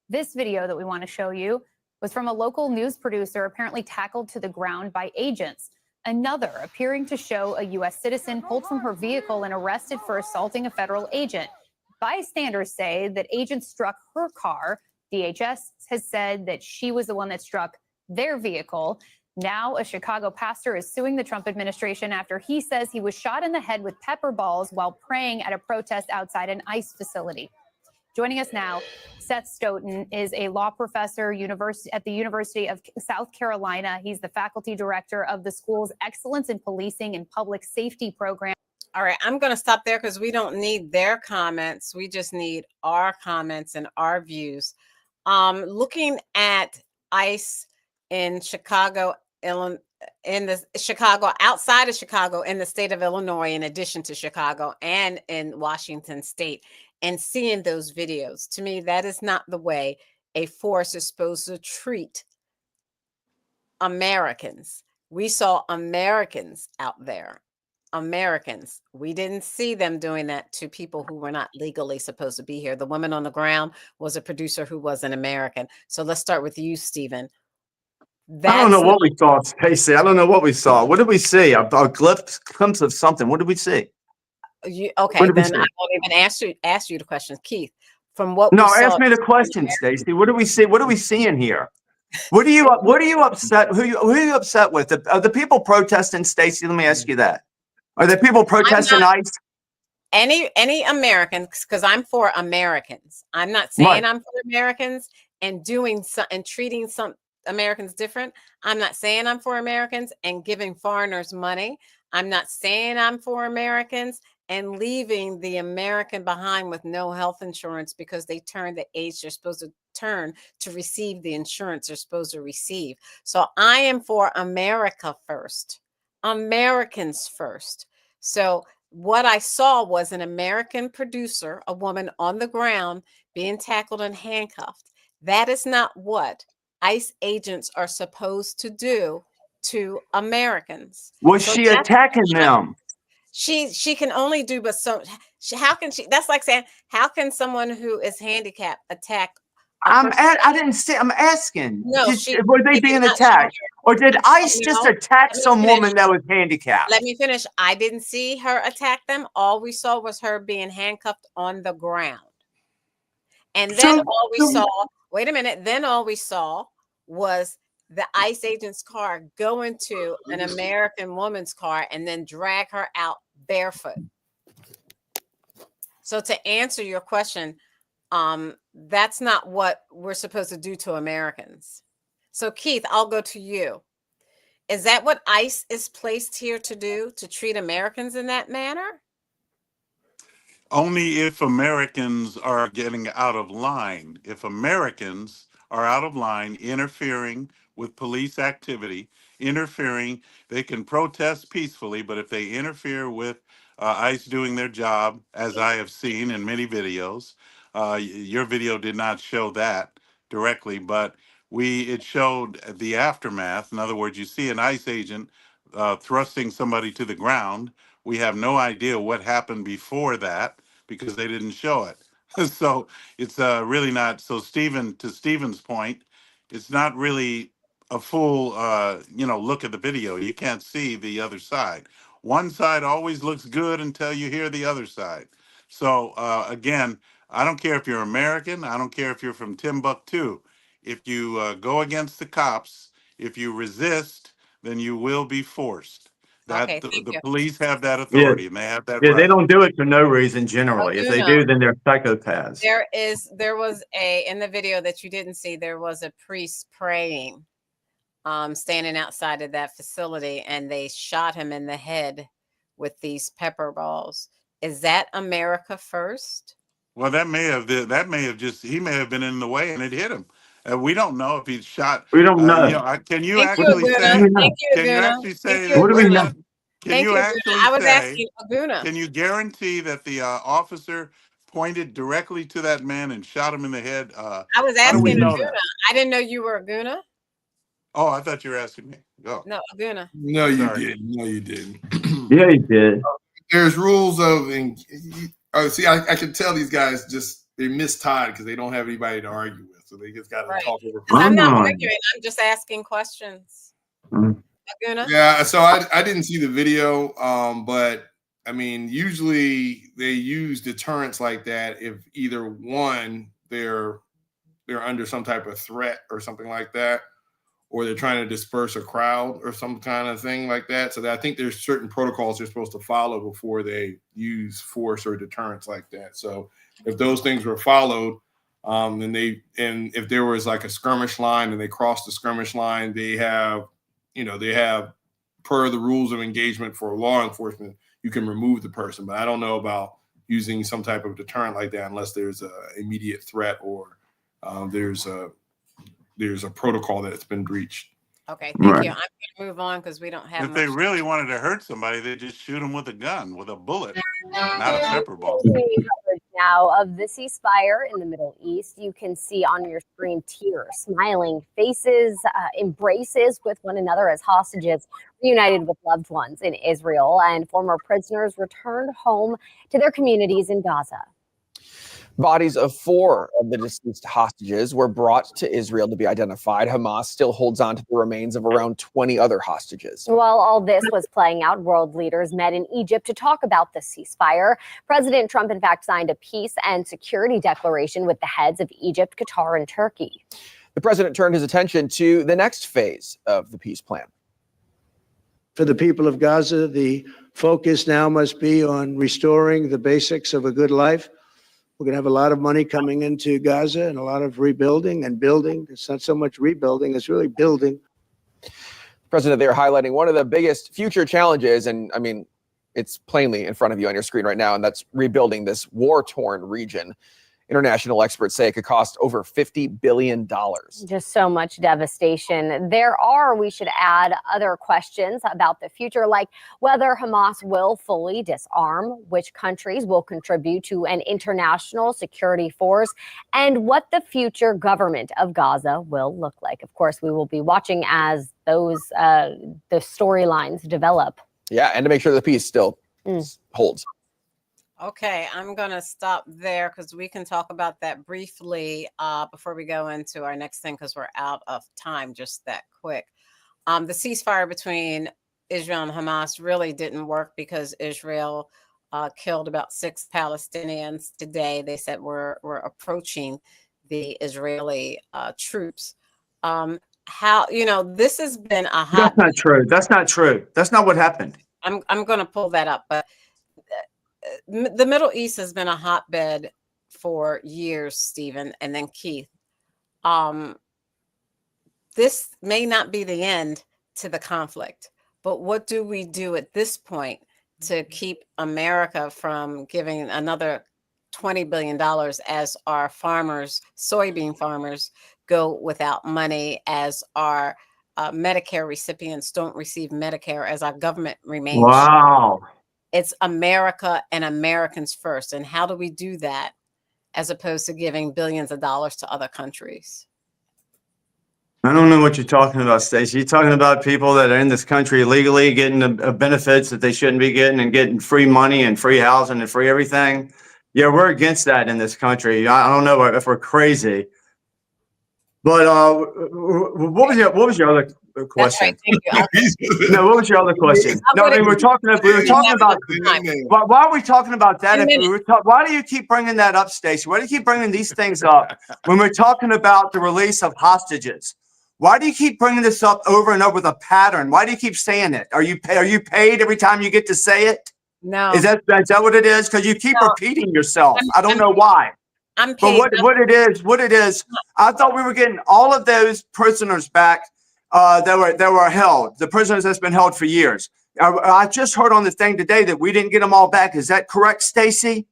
This video that we want to show you was from a local news producer apparently tackled to the ground by agents. Another appearing to show a U.S. citizen pulled from her vehicle and arrested for assaulting a federal agent. Bystanders say that agents struck her car. DHS has said that she was the one that struck their vehicle. Now, a Chicago pastor is suing the Trump administration after he says he was shot in the head with pepper balls while praying at a protest outside an ICE facility. Joining us now, Seth Stoughton is a law professor at the University of South Carolina. He's the faculty director of the school's Excellence in Policing and Public Safety program. All right, I'm going to stop there because we don't need their comments. We just need our comments and our views. Looking at ICE in Chicago, Illinois, outside of Chicago, in the state of Illinois, in addition to Chicago, and in Washington state, and seeing those videos, to me, that is not the way a force is supposed to treat Americans. We saw Americans out there. Americans. We didn't see them doing that to people who were not legally supposed to be here. The woman on the ground was a producer who was an American. So let's start with you, Stephen. I don't know what we saw, Stacey. I don't know what we saw. What did we see? A glimpse of something. What did we see? Okay, then I won't even ask you the question, Keith. From what? No, ask me the question, Stacey. What do we see? What are we seeing here? What are you upset? Who are you upset with? Are the people protesting, Stacey? Let me ask you that. Are there people protesting ICE? Any Americans, because I'm for Americans. I'm not saying I'm for Americans and treating some Americans different. I'm not saying I'm for Americans and giving foreigners money. I'm not saying I'm for Americans and leaving the American behind with no health insurance because they turned the age they're supposed to turn to receive the insurance they're supposed to receive. So I am for America first. Americans first. So what I saw was an American producer, a woman on the ground being tackled and handcuffed. That is not what ICE agents are supposed to do to Americans. Was she attacking them? She can only do but so. How can she? That's like saying, how can someone who is handicapped attack? I didn't say. I'm asking. No, were they being attacked, or did ICE just attack some woman that was handicapped? Let me finish. I didn't see her attack them. All we saw was her being handcuffed on the ground, and then all we saw. Wait a minute. Then all we saw was the ICE agent's car go into an American woman's car and then drag her out barefoot. So to answer your question, that's not what we're supposed to do to Americans. So Keith, I'll go to you. Is that what ICE is placed here to do, to treat Americans in that manner? Only if Americans are getting out of line. If Americans are out of line, interfering with police activity, they can protest peacefully, but if they interfere with ICE doing their job, as I have seen in many videos, your video did not show that directly, but it showed the aftermath. In other words, you see an ICE agent thrusting somebody to the ground. We have no idea what happened before that because they didn't show it. So it's really not. So to Stephen's point, it's not really a full, look at the video. You can't see the other side. One side always looks good until you hear the other side. So again, I don't care if you're American. I don't care if you're from Timbuktu. If you go against the cops, if you resist, then you will be forced. Okay, the police have that authority, and they have that right. They don't do it for no reason generally. If they do, then they're psychopaths. There was in the video that you didn't see, there was a priest praying standing outside of that facility, and they shot him in the head with these pepper balls. Is that America first? Well, he may have been in the way and it hit him. We don't know if he's shot. We don't know. Can you Thank you, actually Aguna. say? Thank you, Can you Aguna. actually say Thank that? you, What do we Wait a know? minute. Can Thank you you, Aguna. actually I was say? asking Aguna. Can you guarantee that the officer pointed directly to that man and shot him in the head? I was How do we asking know Aguna. that? I didn't know you were Aguna. Oh, I thought you were asking me. Go. No, Aguna. No, you Sorry. didn't. No, you didn't. Yeah, he did. There's rules of. See, I can tell these guys they mistied because they don't have anybody to argue with, so they just got to talk over. I'm not arguing. I'm just asking questions. Aguna. Yeah, so I didn't see the video, but I mean, usually they use deterrents like that if either one they're under some type of threat or something like that, or they're trying to disperse a crowd or some kind of thing like that. So I think there's certain protocols they're supposed to follow before they use force or deterrence like that. So if those things were followed, and if there was like a skirmish line and they crossed the skirmish line, they have per the rules of engagement for law enforcement, you can remove the person. But I don't know about using some type of deterrent like that unless there's an immediate threat or there's a protocol that's been breached. Okay, thank you. I'm going to move on because we don't have. If they really wanted to hurt somebody, they just shoot them with a gun, with a bullet, not a pepper ball. Coverage now of the ceasefire in the Middle East. You can see on your screen tears, smiling faces, embraces with one another as hostages reunited with loved ones in Israel, and former prisoners returned home to their communities in Gaza. Bodies of 4 of the deceased hostages were brought to Israel to be identified. Hamas still holds on to the remains of around 20 other hostages. While all this was playing out, world leaders met in Egypt to talk about the ceasefire. President Trump, in fact, signed a peace and security declaration with the heads of Egypt, Qatar, and Turkey. The president turned his attention to the next phase of the peace plan. For the people of Gaza, the focus now must be on restoring the basics of a good life. We're going to have a lot of money coming into Gaza and a lot of rebuilding and building. It's not so much rebuilding, it's really building. President, they're highlighting one of the biggest future challenges, and I mean, it's plainly in front of you on your screen right now, and that's rebuilding this war-torn region. International experts say it could cost over $50 billion. Just so much devastation. There are, we should add, other questions about the future, like whether Hamas will fully disarm, which countries will contribute to an international security force, and what the future government of Gaza will look like. Of course, we will be watching as those the storylines develop. Yeah, and to make sure the peace still holds. Okay, I'm going to stop there because we can talk about that briefly before we go into our next thing because we're out of time just that quick. The ceasefire between Israel and Hamas really didn't work because Israel killed about 6 Palestinians today. They said we're approaching the Israeli troops. This has been a hot. That's not true. That's not true. That's not what happened. I'm going to pull that up, but the Middle East has been a hotbed for years, Stephen, and then Keith. This may not be the end to the conflict, but what do we do at this point to keep America from giving another $20 billion as our farmers, soybean farmers, go without money, as our Medicare recipients don't receive Medicare, as our government remains. Wow. It's America and Americans first. And how do we do that as opposed to giving billions of dollars to other countries? I don't know what you're talking about, Stacey. You're talking about people that are in this country illegally getting the benefits that they shouldn't be getting and getting free money and free housing and free everything. Yeah, we're against that in this country. I don't know if we're crazy. But what was your other question? Right, No, what was your other question? No, I mean, we were talking about. Why are we talking about that? Why do you keep bringing that up, Stacey? Why do you keep bringing these things up when we're talking about the release of hostages? Why do you keep bringing this up over and over with a pattern? Why do you keep saying it? Are you paid every time you get to say it? No. Is that what it is? Because you keep repeating yourself. I don't know why. I'm paid. But what it is, I thought we were getting all of those prisoners back that were held, the prisoners that's been held for years. I just heard on the thing today that we didn't get them all back. Is that correct, Stacey?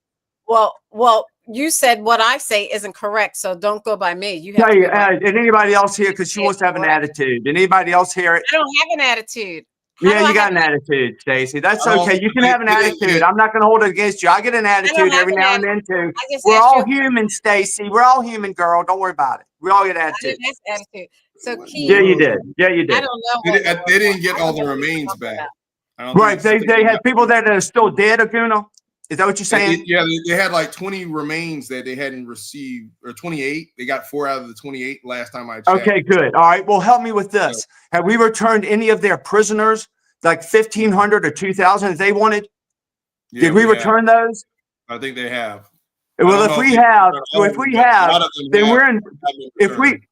Well, you said what I say isn't correct, so don't go by me. You have to Hey, go by and anybody else here, because she wants to have an attitude. Did anybody else hear it? I don't have an attitude. How Yeah, do I you got have an attitude, Stacey. That's I don't- okay. You can have an they didn't attitude. get- I'm not going to hold it against you. I get an attitude have every an now and then too. I just We're asked all you- human, Stacey. We're all human, girl. Don't worry about it. We all get I attitude. didn't ask attitude. So Keith, Yeah, you did. Yeah, you I did. don't know. They didn't get all the remains back. I don't Right. think- They had people that are still dead, Aguna. Is that what you're saying? Yeah, they had like 20 remains that they hadn't received, or 28. They got 4 out of the 28 last time I checked. Okay, good. All right. Well, help me with this. Have we returned any of their prisoners, like 1,500 or 2,000 that they wanted? Yeah, Did we have. return those? I think they have. Well, if we have, then we're in. If we, returned.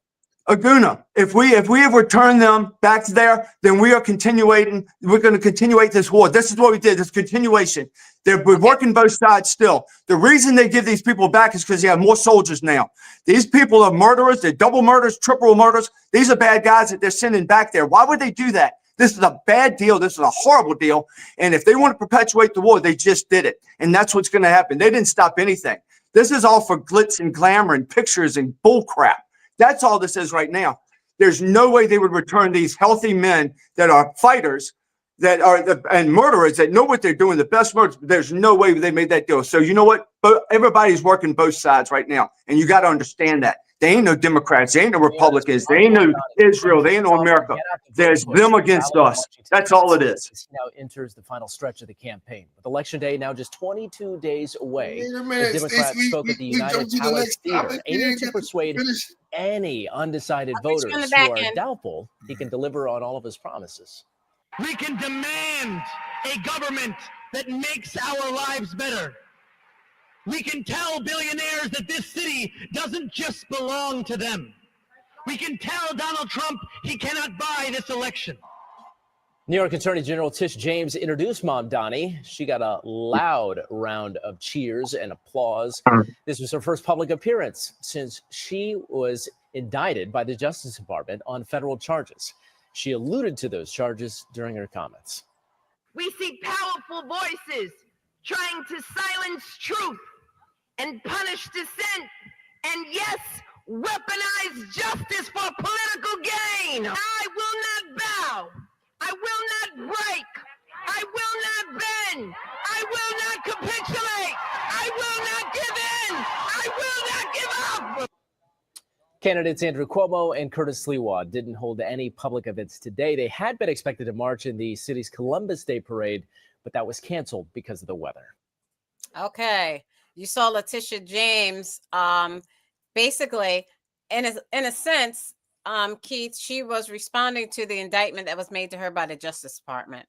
Aguna, if we have returned them back to there, then we are continuing. We're going to continue this war. This is what we did. This continuation. We're working both sides still. The reason they give these people back is because they have more soldiers now. These people are murderers. They're double murders, triple murders. These are bad guys that they're sending back there. Why would they do that? This is a bad deal. This is a horrible deal. And if they want to perpetuate the war, they just did it. And that's what's going to happen. They didn't stop anything. This is all for glitz and glamour and pictures and bull crap. That's all this is right now. There's no way they would return these healthy men that are fighters, that are and murderers that know what they're doing, the best murderers. There's no way they made that deal. So you know what? Everybody's working both sides right now. And you got to understand that. They ain't no Democrats. They ain't no Republicans. They ain't no Israel. They ain't no America. There's them against us. That's all it is. Now enters the final stretch of the campaign. With Election Day now just 22 days away, Wait a minute, the Democrats Stacey, spoke at the we United jumped to the Palace next Theater, topic. aiming We to ain't persuade any undecided voters on the who back are end. doubtful he can deliver on all of his promises. We can demand a government that makes our lives better. We can tell billionaires that this city doesn't just belong to them. We can tell Donald Trump he cannot buy this election. New York Attorney General Letitia James introduced Mom Donnie. She got a loud round of cheers and applause. This was her first public appearance since she was indicted by the Justice Department on federal charges. She alluded to those charges during her comments. We see powerful voices trying to silence truth and punish dissent, and yes, weaponize justice for political gain. I will not bow. I will not break. I will not bend. I will not capitulate. I will not give in. I will not give up. Candidates Andrew Cuomo and Curtis Sliwa didn't hold any public events today. They had been expected to march in the city's Columbus Day parade, but that was canceled because of the weather. Okay. You saw Letitia James. Basically, in a sense, Keith, she was responding to the indictment that was made to her by the Justice Department.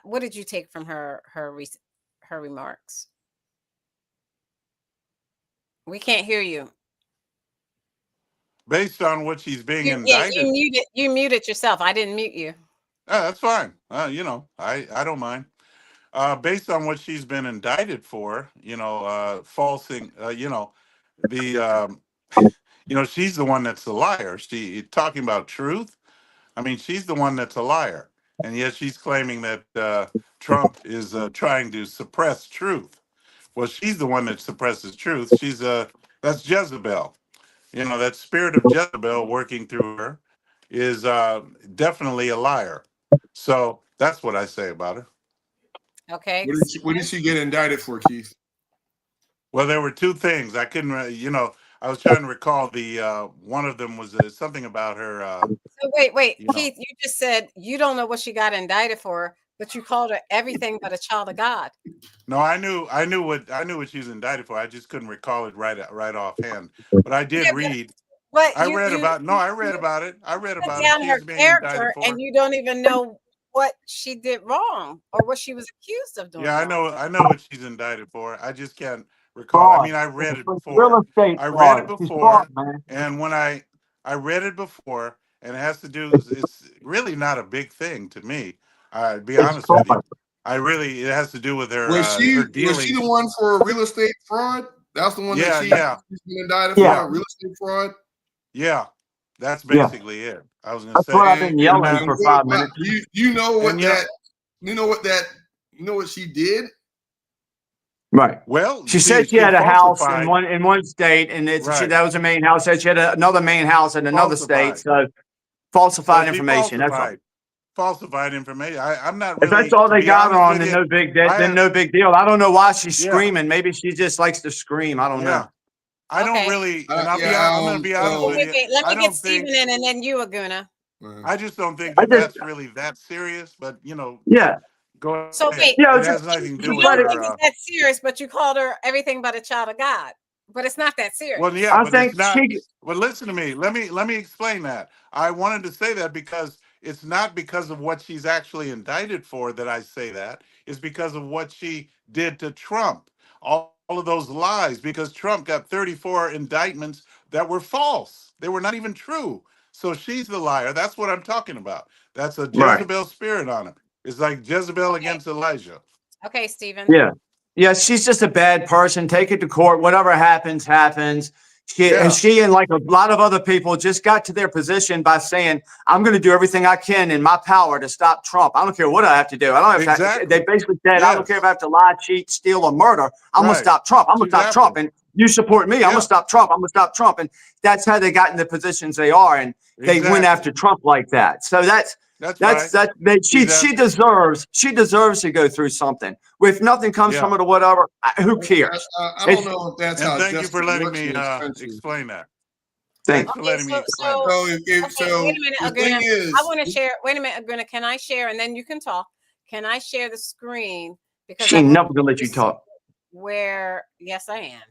What did you take from her remarks? We can't hear you. Based on what she's being Yeah, indicted. you muted yourself. I didn't mute you. That's fine. I don't mind. Based on what she's been indicted for, falsing, she's the one that's the liar. She talking about truth. I mean, she's the one that's a liar, and yet she's claiming that Trump is trying to suppress truth. Well, she's the one that suppresses truth. That's Jezebel. That spirit of Jezebel working through her is definitely a liar. So that's what I say about her. Okay. What did she get indicted for, Keith? Well, there were two things. I couldn't, I was trying to recall one of them was something about her. So wait, Keith, you just said you don't know what she got indicted for, but you called her everything but a child of God. No, I knew what she was indicted for. I just couldn't recall it right offhand. But I did read. I read about it. I read about down it. her She's being character, indicted for. and you don't even know what she did wrong or what she was accused of doing. Yeah, wrong. I know what she's indicted for. I just can't recall. I mean, I read it before. Real estate I read fraud. it She's before, fraud, man. and when I read it before, and it has to do. It's really not a big thing to me. To be honest with you, it has to do with her. Was she her dealings. was she the one for real estate fraud? That's the one that she's been indicted for real estate fraud. Yeah. That's Yeah. basically it. I was going to That's what say. I've been yelling for 5 minutes. You know what And, you know- that? You know what that? You know what she did? Right. Well, She said she had a house in falsified. one state, and Right. that was her main house. Said she had another main house in another state. So falsified So she information. That's all. falsified information. I'm not If really. that's all to they be got her honest on, with then you, no big deal. I don't know why she's Yeah. screaming. Maybe she just likes to scream. I don't know. I don't Okay. really, and I'm going to be honest Well, with wait, you. wait, let I me get don't think. Steven in and then you, Aguna. I just don't think I that just- that's really that serious. But Yeah. go So ahead. wait, Yeah, It has nothing to do you with don't her. think it's that serious, but you called her everything but a child of God. But it's not that serious. Well, yeah, I but think it's not. she. But listen to me. Let me explain that. I wanted to say that because it's not because of what she's actually indicted for that I say that. It's because of what she did to Trump. All of those lies, because Trump got 34 indictments that were false. They were not even true. So she's the liar. That's what I'm talking about. That's a Right. Jezebel spirit on him. It's like Jezebel against Elijah. Okay, Steven. Yeah. Yeah, she's just a bad person. Take it to court. Whatever happens, happens. Yeah. She and like a lot of other people just got to their position by saying, I'm going to do everything I can in my power to stop Trump. I don't care what I have to do. I don't have Exactly. to. They basically said, I don't Yes. care if I have to lie, cheat, steal, or murder. I'm going Right. to stop Trump. I'm going She's to stop Trump. after him. And you support me. I'm going Yeah. to stop Trump. I'm going to stop Trump. And that's how they got in the positions they are. And they went Exactly. after Trump like that. So she deserves to go through something. If nothing comes from it or whatever, who cares? I don't know if that's And how thank you justice for letting works me in this country. explain that. Thank Thanks for letting me explain that. So wait a minute, the thing Aguna. is, I want to share. Wait a minute, Aguna. Can I share and then you can talk? Can I share the screen? Because She I ain't want never going to let you talk. where yes I am,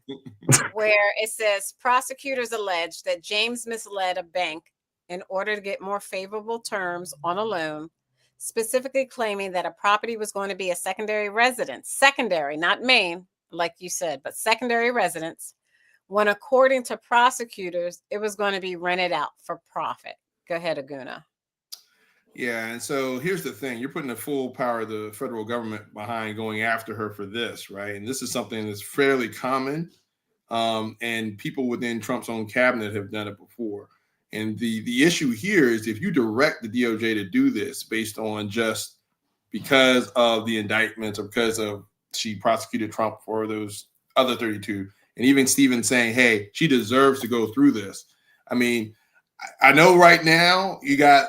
where it says prosecutors allege that James misled a bank in order to get more favorable terms on a loan, specifically claiming that a property was going to be a secondary residence, secondary, not main, like you said, but secondary residence, when according to prosecutors, it was going to be rented out for profit. Go ahead, Aguna. Yeah, and so here's the thing. You're putting the full power of the federal government behind going after her for this, right? And this is something that's fairly common. And people within Trump's own cabinet have done it before. And the issue here is if you direct the DOJ to do this based on just because of the indictments or because of she prosecuted Trump for those other 32, and even Steven saying, hey, she deserves to go through this. I mean, I know right now you got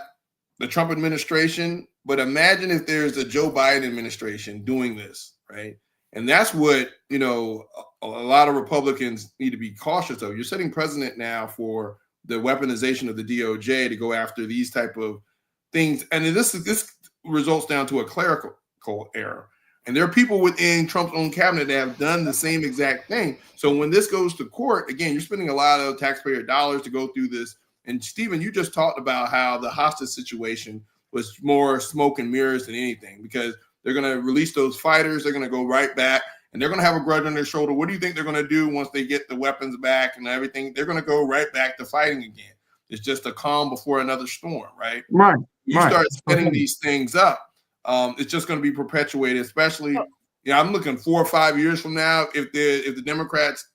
the Trump administration, but imagine if there's a Joe Biden administration doing this, right? And that's what, a lot of Republicans need to be cautious of. You're setting precedent now for the weaponization of the DOJ to go after these type of things. And this results down to a clerical error. And there are people within Trump's own cabinet that have done the same exact thing. So when this goes to court, again, you're spending a lot of taxpayer dollars to go through this. And Stephen, you just talked about how the hostage situation was more smoke and mirrors than anything, because they're going to release those fighters. They're going to go right back and they're going to have a grudge on their shoulder. What do you think they're going to do once they get the weapons back and everything? They're going to go right back to fighting again. It's just a calm before another storm, right? Right. You start setting these things up. It's just going to be perpetuated, especially, I'm looking 4 or 5 years from now, if the Democrats,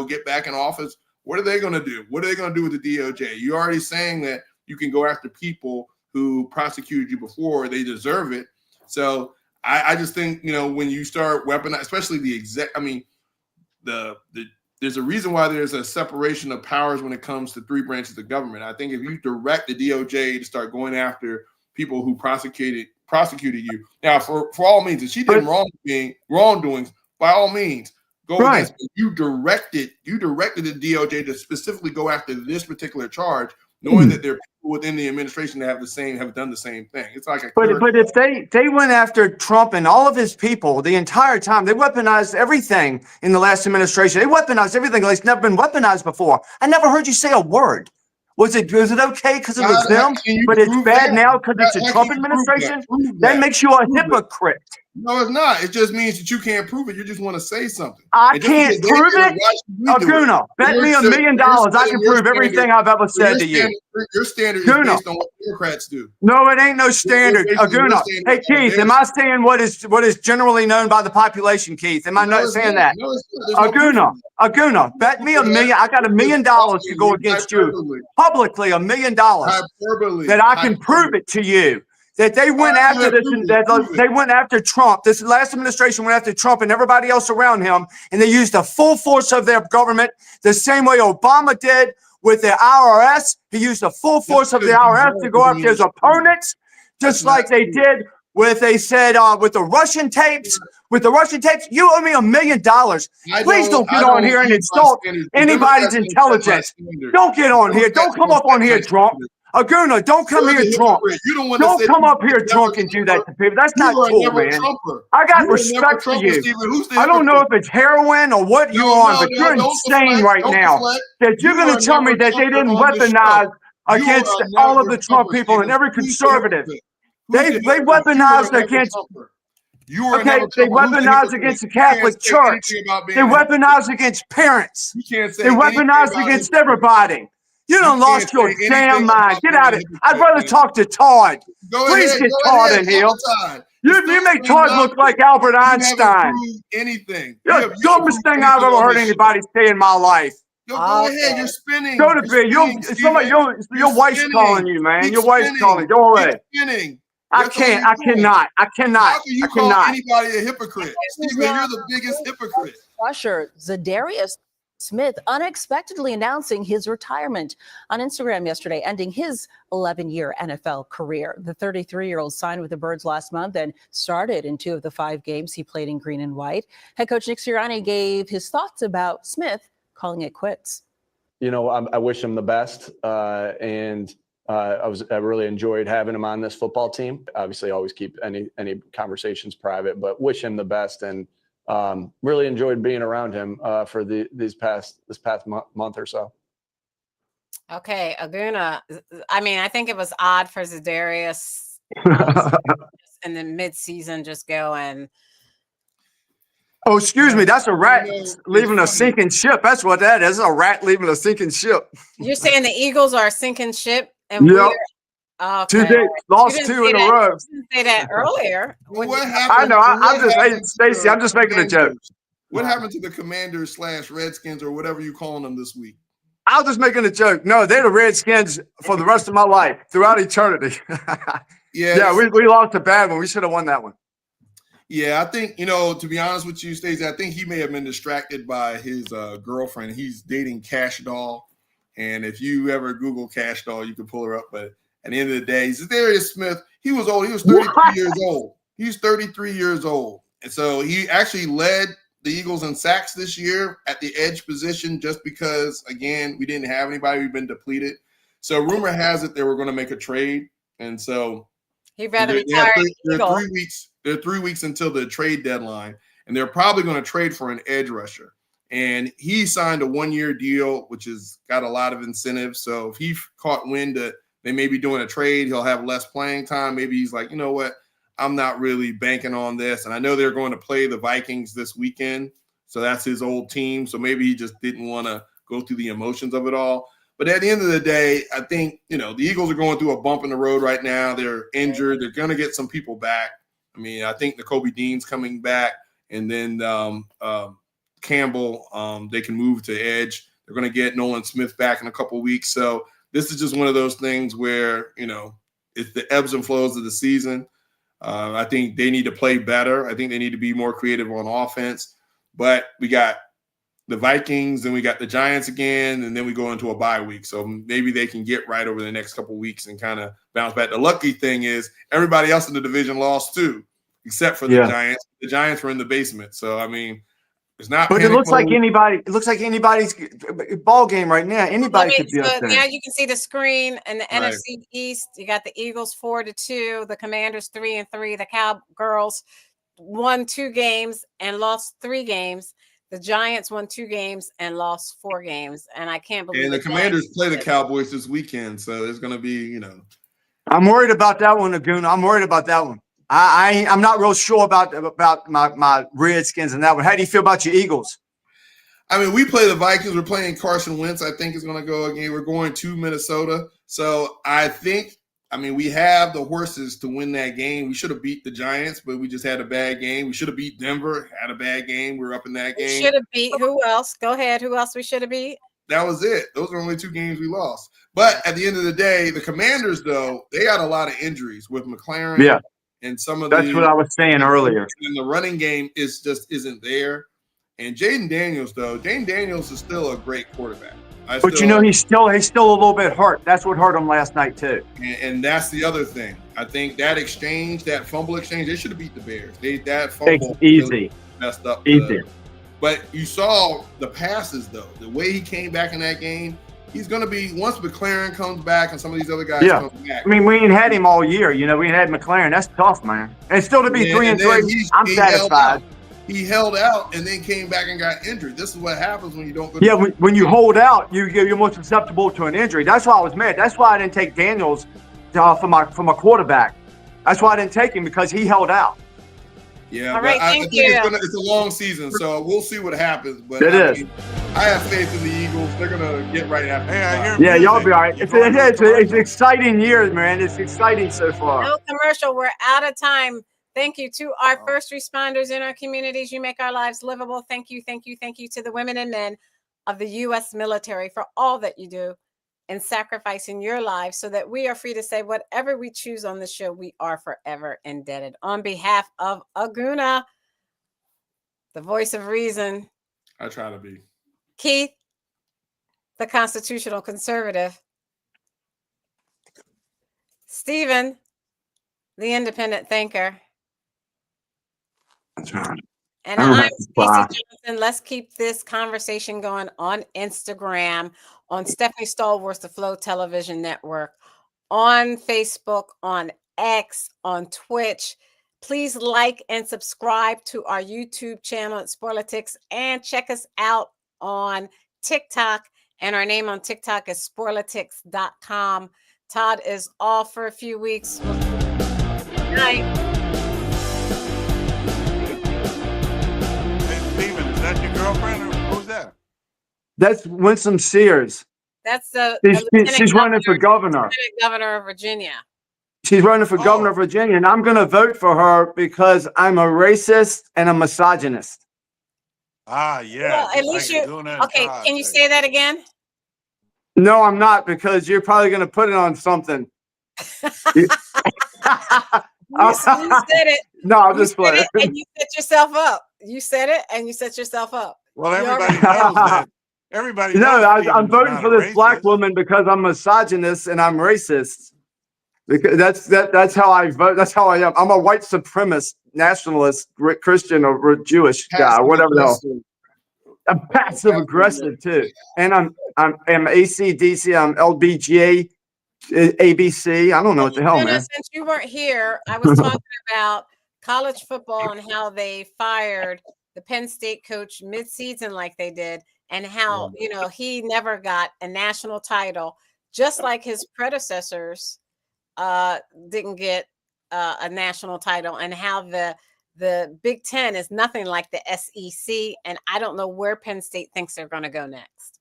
get back in office, what are they going to do? What are they going to do with the DOJ? You're already saying that you can go after people who prosecuted you before, they deserve it. So I just think, when you start weaponizing, especially there's a reason why there's a separation of powers when it comes to 3 branches of government. I think if you direct the DOJ to start going after people who prosecuted you, now for all means, if she did wrongdoings, by all means, go against it. You directed the DOJ to specifically go after this particular charge, knowing that there are people within the administration that have done the same thing. It's like But if they went after Trump and all of his people the entire time, they weaponized everything in the last administration. They weaponized everything like it's never been weaponized before. I never heard you say a word. Was it okay because it was them, but it's bad now because it's a Trump administration? That makes you a hypocrite. No, it's not. It just means that you can't prove it. You just want to say something. I can't prove it. Aguna, bet me $1 million. I can prove everything I've ever said to you. Your standard is based on what Democrats do. No, it ain't no standard. Aguna. Hey, Keith, am I saying what is generally known by the population, Keith? Am I not saying that? Aguna, bet me $1 million. I got $1 million to go against you publicly, $1 million that I can prove it to you. That they went after this, they went after Trump. This last administration went after Trump and everybody else around him, and they used the full force of their government the same way Obama did with the IRS. He used the full force of the IRS to go after his opponents, just like they did with, they said, with the Russian tapes. With the Russian tapes, you owe me $1 million. Please don't get on here and insult anybody's intelligence. Don't get on here. Don't come up on here drunk. Aguna, don't come here drunk. Don't come up here drunk and do that to people. That's not cool, man. I got respect for you. I don't know if it's heroin or what you're on, but you're insane right now. That you're going to tell me that they didn't weaponize against all of the Trump people and every conservative. They weaponized against. Okay, they weaponized against the Catholic Church. They weaponized against parents. They weaponized against everybody. You done lost your damn mind. Get out of it. I'd rather talk to Todd. Please get Todd in here. You make Todd look like Albert Einstein. Anything. You're the dumbest thing I've ever heard anybody say in my life. Go ahead. You're spinning. Go to bed. Your wife's calling you, man. Your wife's calling. Go ahead. I cannot. How can you call anybody a hypocrite? Stephen, you're the biggest hypocrite. Rusher Zadarius Smith unexpectedly announcing his retirement on Instagram yesterday, ending his 11-year NFL career. The 33-year-old signed with the Birds last month and started in 2 of the 5 games he played in green and white. Head coach Nick Sirianni gave his thoughts about Smith, calling it quits. You know, I wish him the best, and I really enjoyed having him on this football team. Obviously, always keep any conversations private, but wish him the best, and really enjoyed being around him for this past month or so. Okay, Aguna. I mean, I think it was odd for Zadarius in the midseason just going. Oh, excuse me. That's a rat leaving a sinking ship. That's what that is. A rat leaving a sinking ship. You're saying the Eagles are a sinking ship? And yep. Okay. 2 days, lost 2 in a row. You didn't say that earlier. What happened? I know. Hey, Stacey, I'm just making a joke. What happened to the Commanders / Redskins or whatever you're calling them this week? I was just making a joke. No, they're the Redskins for the rest of my life, throughout eternity. Yeah, we lost a bad one. We should have won that one. Yeah, I think, to be honest with you, Stacey, I think he may have been distracted by his girlfriend. He's dating Cash Doll. And if you ever Google Cash Doll, you can pull her up. But at the end of the day, Zadarius Smith, he was old. He was 33 years old. He's 33 years old. And so he actually led the Eagles in sacks this year at the edge position just because, again, we didn't have anybody. We've been depleted. So rumor has it they were going to make a trade. And so he'd rather retire. They're 3 weeks until the trade deadline, and they're probably going to trade for an edge rusher. And he signed a 1-year deal, which has got a lot of incentives. So if he caught wind that they may be doing a trade, he'll have less playing time. Maybe he's like, you know what? I'm not really banking on this. And I know they're going to play the Vikings this weekend. So that's his old team. So maybe he just didn't want to go through the emotions of it all. But at the end of the day, I think, the Eagles are going through a bump in the road right now. They're injured. They're going to get some people back. I mean, I think Nakobe Dean's coming back. And then Campbell, they can move to edge. They're going to get Nolan Smith back in a couple of weeks. So this is just one of those things where, it's the ebbs and flows of the season. I think they need to play better. I think they need to be more creative on offense. But we got the Vikings, and we got the Giants again, and then we go into a bye week. So maybe they can get right over the next couple of weeks and kind of bounce back. The lucky thing is everybody else in the division lost too, except for the Giants. The Giants were in the basement. So, I mean, it's not. But it looks like anybody's ball game right now. Anybody could be up there. Now you can see the screen in the NFC East. You got the Eagles 4-2, the Commanders 3-3, the Cowgirls won 2 games and lost 3 games. The Giants won 2 games and lost 4 games, and I can't believe. And the Commanders play the Cowboys this weekend, so there's going to be, I'm worried about that one, Aguna. I'm worried about that one. I'm not real sure about my Redskins and that one. How do you feel about your Eagles? I mean, we play the Vikings. We're playing Carson Wentz. I think is going to go again. We're going to Minnesota. So I think, I mean, we have the horses to win that game. We should have beat the Giants, but we just had a bad game. We should have beat Denver, had a bad game. We were up in that game. Should have beat who else? Go ahead. Who else we should have beat? That was it. Those are only 2 games we lost. But at the end of the day, the Commanders, though, they got a lot of injuries with McLaren. Yeah. And some of That's what I was saying earlier. And the running game isn't there. And Jaden Daniels, though, Jaden Daniels is still a great quarterback. But you know, he's still a little bit hurt. That's what hurt him last night too. And that's the other thing. I think that exchange, that fumble exchange, they should have beat the Bears. That fumble easy messed up. Easy. But you saw the passes, though. The way he came back in that game, he's going to be, once McLaren comes back and some of these other guys come back. I mean, we ain't had him all year. You know, we ain't had McLaren. That's tough, man. And still to be 3-3, I'm satisfied. He held out and then came back and got injured. This is what happens when you don't go. Yeah, when you hold out, you're more susceptible to an injury. That's why I was mad. That's why I didn't take Daniels from my quarterback. That's why I didn't take him, because he held out. Yeah, all right, thank you. It's a long season, so we'll see what happens. But I have faith in the Eagles. They're gonna get right after. Yeah, y'all be all right. It's an exciting year, man. It's exciting so far. No commercial. We're out of time. Thank you to our first responders in our communities. You make our lives livable. Thank you, thank you, thank you to the women and men of the U.S. military for all that you do and sacrificing your lives so that we are free to say whatever we choose on the show. We are forever indebted. On behalf of Aguna, the voice of reason. I try to be. Keith, the constitutional conservative. Stephen, the independent thinker. That's right. And I'm Stacey Johnson. Let's keep this conversation going on Instagram, on Stephanie Stallworth's The Flow Television Network, on Facebook, on X, on Twitch. Please like and subscribe to our YouTube channel at Sporlitiks, and check us out on TikTok. And our name on TikTok is sporlitiks.com. Todd is off for a few weeks. Good night. Is that your girlfriend, or who's that? That's Winsome Sears. That's she's running for governor. Governor of Virginia. She's running for governor of Virginia, and I'm going to vote for her because I'm a racist and a misogynist. Ah, yeah. Well, at least okay, can you say that again? No, I'm not, because you're probably going to put it on something. You said it. No, I'll just play it. And you set yourself up. You said it, and you set yourself up. Well, everybody knows that. Everybody knows I'm voting for this black woman because I'm misogynist and I'm racist. Because that's how I vote. That's how I am. I'm a white supremacist, nationalist, Christian, or Jewish guy, or whatever the hell. I'm passive aggressive too, and I'm ACDC. I'm LBGA, ABC. I don't know what the hell, man. Since you weren't here, I was talking about college football and how they fired the Penn State coach mid-season like they did, and how he never got a national title, just like his predecessors didn't get a national title, and how the Big Ten is nothing like the SEC, and I don't know where Penn State thinks they're going to go next.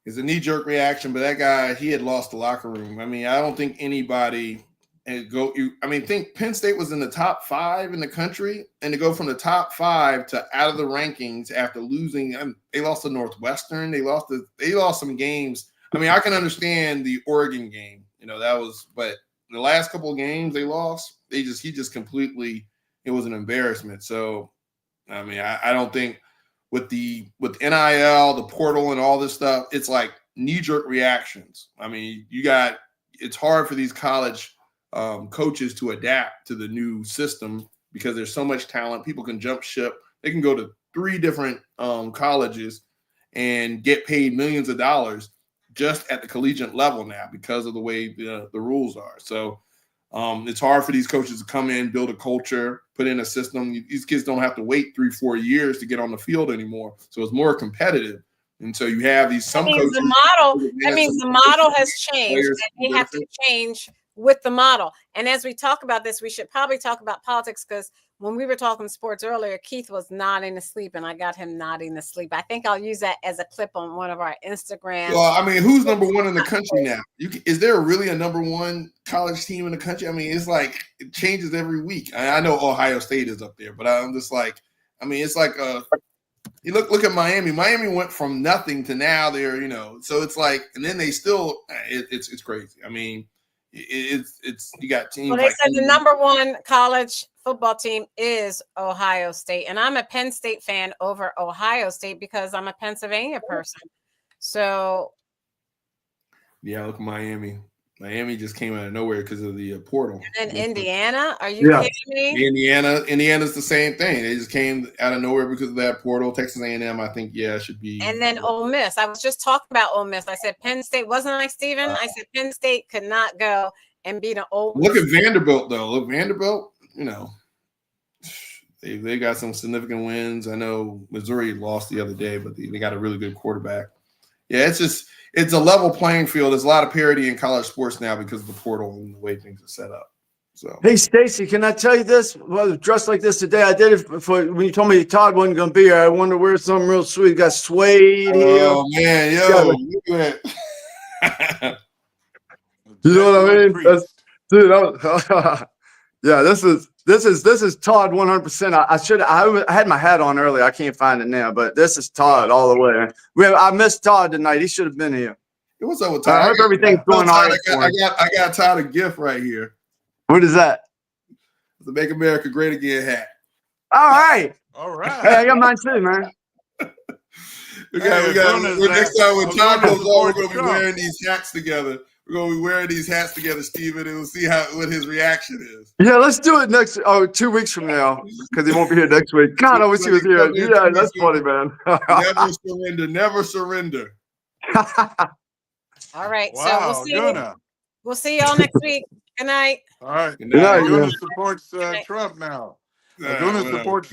It's a knee-jerk reaction, but that guy, he had lost the locker room. I mean, I don't think anybody think Penn State was in the top 5 in the country, and to go from the top 5 to out of the rankings after losing, they lost to Northwestern. They lost some games. I mean, I can understand the Oregon game, but the last couple of games they lost, he just completely, it was an embarrassment. So, I mean, I don't think with NIL, the portal, and all this stuff, it's like knee-jerk reactions. I mean, it's hard for these college coaches to adapt to the new system because there's so much talent. People can jump ship. They can go to 3 different colleges and get paid millions of dollars just at the collegiate level now because of the way the rules are. So it's hard for these coaches to come in, build a culture, put in a system. These kids don't have to wait 3-4 years to get on the field anymore. So it's more competitive. And so you have these coaches. That means the model has changed, and they have to change with the model. And as we talk about this, we should probably talk about politics, because when we were talking sports earlier, Keith was nodding asleep, and I got him nodding asleep. I think I'll use that as a clip on one of our Instagram. Well, I mean, who's number one in the country now? Is there really a number one college team in the country? I mean, it's like it changes every week. I know Ohio State is up there, but I'm just like, I mean, it's like you look at Miami. Miami went from nothing to now they're, so it's like, and then they still, it's crazy. I mean, it's you got teams. Well, they like said the number one college football team is Ohio State, and I'm a Penn State fan over Ohio State because I'm a Pennsylvania person. So, yeah, look, Miami just came out of nowhere because of the portal. And Indiana, are you kidding me? Indiana's the same thing. They just came out of nowhere because of that portal. Texas A&M, I think, should be. And then Ole Miss. I was just talking about Ole Miss. I said Penn State, wasn't I, Steven? I said Penn State could not go and beat an Ole Miss. Look at Vanderbilt, though. Look, Vanderbilt, they got some significant wins. I know Missouri lost the other day, but they got a really good quarterback. Yeah, it's a level playing field. There's a lot of parity in college sports now because of the portal and the way things are set up. So, hey, Stacy, can I tell you this? Well, dressed like this today, I did it for when you told me Todd wasn't going to be here. I wanted to wear something real sweet. Got suede here. Oh man, look at that. You know what I mean? Dude, yeah, this is Todd 100%. I had my hat on earlier. I can't find it now, but this is Todd all the way. I missed Todd tonight. He should have been here. What's up with Todd? I hope everything's going all right. I got Todd a gift right here. What is that? The Make America Great Again hat. All right. Hey, I got mine too, man. Next time when Todd goes on, we're going to be wearing these hats together. We're going to be wearing these hats together, Steven, and we'll see what his reaction is. Yeah, let's do it 2 weeks from now, because he won't be here next week. God, I wish he was here. Yeah, that's funny, man. Never surrender. Never surrender. All right. Wow, so we'll see y'all next week. Good night. All right. Good night. Gunna supports Trump now. Gunna supports